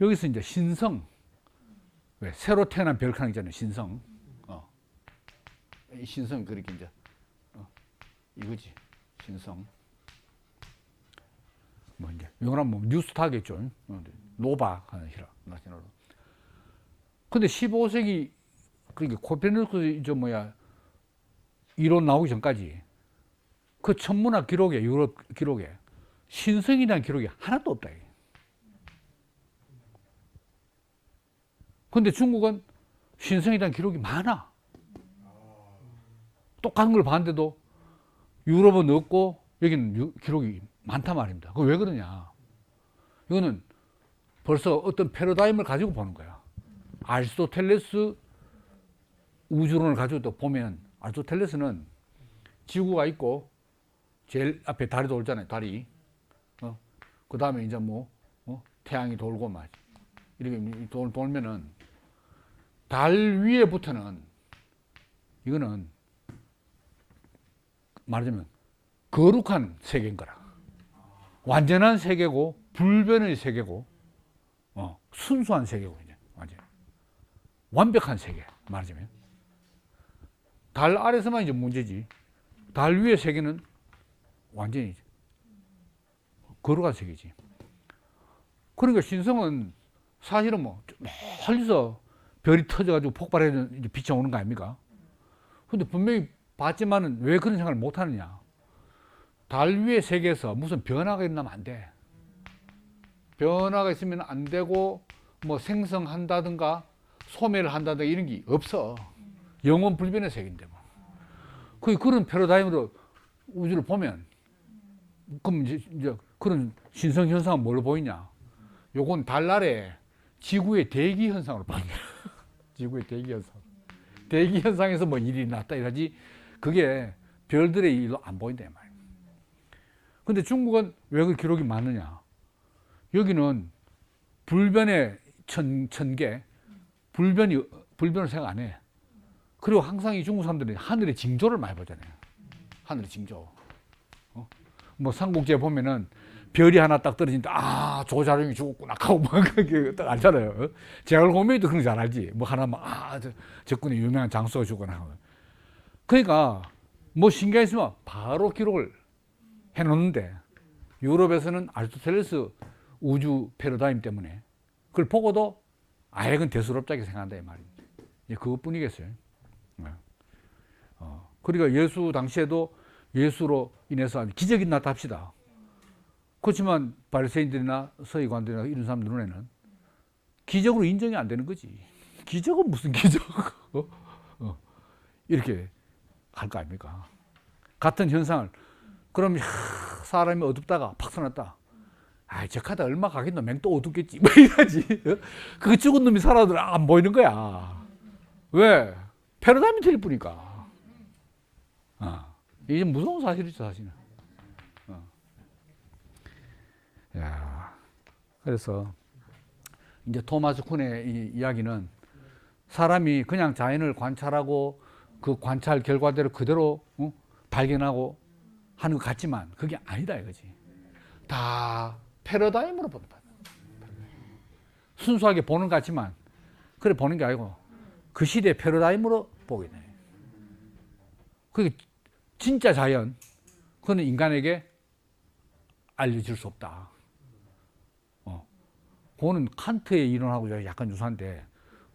여기서 이제 신성, 왜 새로 태어난 별칸 있잖아요, 신성. 이 신성 그렇게 이제 이거지, 신성. 뭐 이제 영어로 뭐 뉴스타겠죠. 노바 하는 나시나로. 근데 15세기 그러니까 코페르니쿠스 이론 나오기 전까지 그 천문학 기록에, 유럽 기록에 신성이라는 기록이 하나도 없다. 근데 중국은 신성이라는 기록이 많아. 똑같은 걸 봤는데도 유럽은 없고 여기는 기록이 많단 말입니다. 그거 왜 그러냐? 이거는 벌써 어떤 패러다임을 가지고 보는 거야. 아리스토텔레스 우주론을 가지고 또 보면, 아리스토텔레스는 지구가 있고 제일 앞에 달이 돌잖아요, 달이. 그 다음에 이제 태양이 돌고 막 이렇게 돌면은 달 위에부터는 이거는 말하자면 거룩한 세계인 거라. 완전한 세계고 불변의 세계고 순수한 세계고, 이제 완전 완벽한 세계 말하자면. 달 아래서만 이제 문제지. 달 위의 세계는 완전히 거룩한 세계지. 그러니까 신성은 사실은 뭐 멀리서 별이 터져가지고 폭발해서 이제 빛이 오는 거 아닙니까? 근데 분명히 봤지만은 왜 그런 생각을 못 하느냐? 달 위의 세계에서 무슨 변화가 일어나면 안 돼. 변화가 있으면 안 되고, 뭐 생성한다든가 소멸을 한다든가 이런 게 없어. 영원 불변의 세계인데 뭐. 그런 패러다임으로 우주를 보면, 그럼 이제 그런 신성 현상은 뭘로 보이냐? 요건 달 아래 지구의 대기 현상으로 보입니다. 지구의 대기현상. 대기현상에서 뭐 일이 났다 이러지 그게 별들의 일로 안 보인다 이 말이에요. 근데 중국은 왜 그 기록이 많느냐? 여기는 불변의 천계, 불변을 생각 안 해. 그리고 항상 이 중국 사람들이 하늘의 징조를 많이 보잖아요. 하늘의 징조. 뭐 삼국지에 보면은 별이 하나 딱 떨어진다. 아, 조자룡이 죽었구나. 하고 막 그게 딱 알잖아요. 제갈공명도 그런 거 잘 알지. 뭐 하나 막, 적군의 유명한 장수가 죽거나. 그러니까 뭐 신기했으면 바로 기록을 해놓는데 유럽에서는 아리스토텔레스 우주 패러다임 때문에 그걸 보고도 아예 그건 대수롭다고 생각한다 이 말입니다. 이제 그것뿐이겠어요. 그러니까 예수 당시에도 예수로 인해서 기적이 났다 합시다. 그렇지만 바리새인들이나 서기관들이나 이런 사람 눈에는 기적으로 인정이 안 되는 거지. 기적은 무슨 기적? 이렇게 할 거 아닙니까? 같은 현상을 그럼 사람이 어둡다가 팍 서났다. 아, 저 카드 얼마 가겠노? 맹또 어둡겠지. 뭐 이러지. 그 죽은 놈이 살아도 안 보이는 거야. 왜? 패러다임이 틀릴 뿐이니까. 이게 무서운 사실이죠, 사실은. 야, 그래서 이제 토마스 쿤의 이 이야기는 사람이 그냥 자연을 관찰하고 그 관찰 결과대로 그대로 발견하고 하는 것 같지만 그게 아니다 이거지. 다 패러다임으로 본다. 순수하게 보는 것 같지만 그래 보는 게 아니고 그 시대의 패러다임으로 보게 돼. 그게 진짜 자연, 그거는 인간에게 알려질 수 없다. 그거는 칸트의 이론하고 약간 유사한데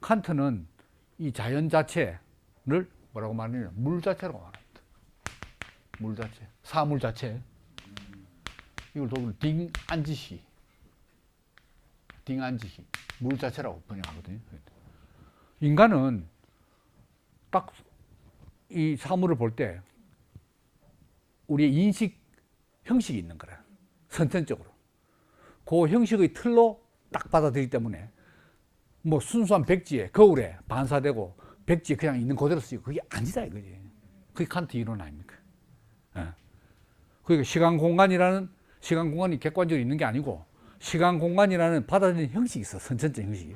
칸트는 이 자연 자체를 뭐라고 말하냐면 물 자체라고 말합니다. 물 자체, 사물 자체. 이걸 독일로 딩안지시, 물 자체라고 번역하거든요. 인간은 딱 이 사물을 볼 때 우리의 인식 형식이 있는 거라. 선천적으로. 그 형식의 틀로 딱 받아들이기 때문에 뭐 순수한 백지에 겨울에 반사되고 백지에 그냥 있는 그대로 쓰이고 그게 아니다 이거지. 그게 칸트 이론 아닙니까? 그러니까 시간 공간이 객관적으로 있는 게 아니고 시간 공간이라는 받아들이는 형식이 있어. 선천적 형식이.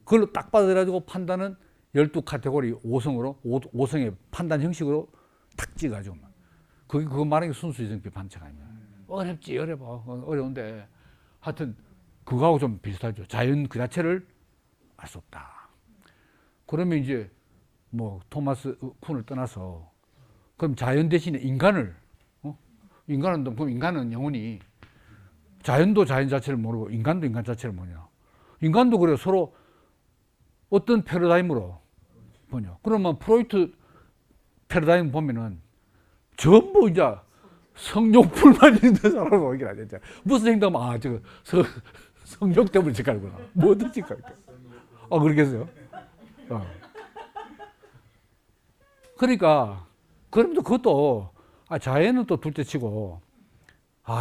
그걸로 딱 받아들여가지고 판단은 12카테고리 5성의 판단 형식으로 탁 찍어가지고 그거 말하는 게 순수 이성 비판책 아니야. 어렵지, 어려운데 하여튼 그거하고 좀 비슷하죠. 자연 그 자체를 알 수 없다. 그러면 이제 뭐 토마스 쿤을 떠나서 그럼 자연 대신에 인간은 그럼 인간은 영원히 자연도 자연 자체를 모르고 인간도 인간 자체를 모르냐. 인간도 그래 서로 어떤 패러다임으로 보냐. 그러면 프로이트 패러다임 보면은 전부 이제 성욕불만 있는 사람으로 오긴 하죠. 무슨 행동하면 저거 성욕 때문에 짓갈구나. 뭐든 짓갈까. 그러겠어요? 그러니까 그럼도 그것도 자연은 또 둘째치고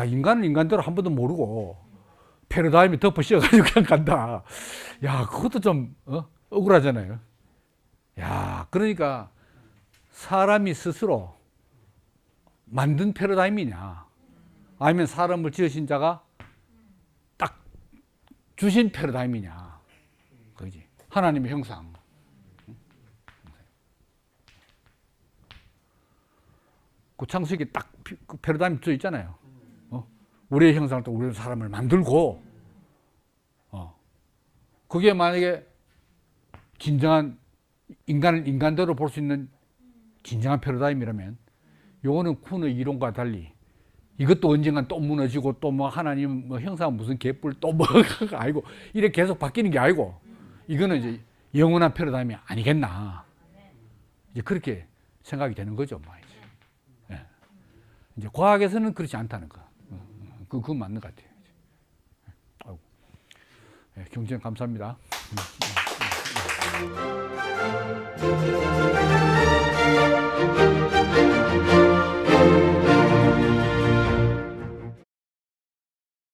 인간은 인간대로 한 번도 모르고 패러다임이 덮어 씌워가지고 그냥 간다. 야, 그것도 좀 억울하잖아요. 야, 그러니까 사람이 스스로 만든 패러다임이냐 아니면 사람을 지으신 자가 딱 주신 패러다임이냐 그지. 하나님의 형상. 그 창세기 딱 그 패러다임 써 있잖아요. 우리의 형상을 또 우리 사람을 만들고 그게 만약에 진정한 인간을 인간대로 볼 수 있는 진정한 패러다임이라면 요거는 쿤의 이론과 달리 이것도 언젠간 또 무너지고 또 뭐 하나님 뭐 형상 무슨 개뿔 또 뭐 아니고 이렇게 계속 바뀌는 게 아니고 이거는 이제 영원한 패러다임이 아니겠나. 이제 그렇게 생각이 되는 거죠. 뭐 이제 과학에서는 그렇지 않다는 거. 그건 맞는 것 같아요. 경쟁 감사합니다.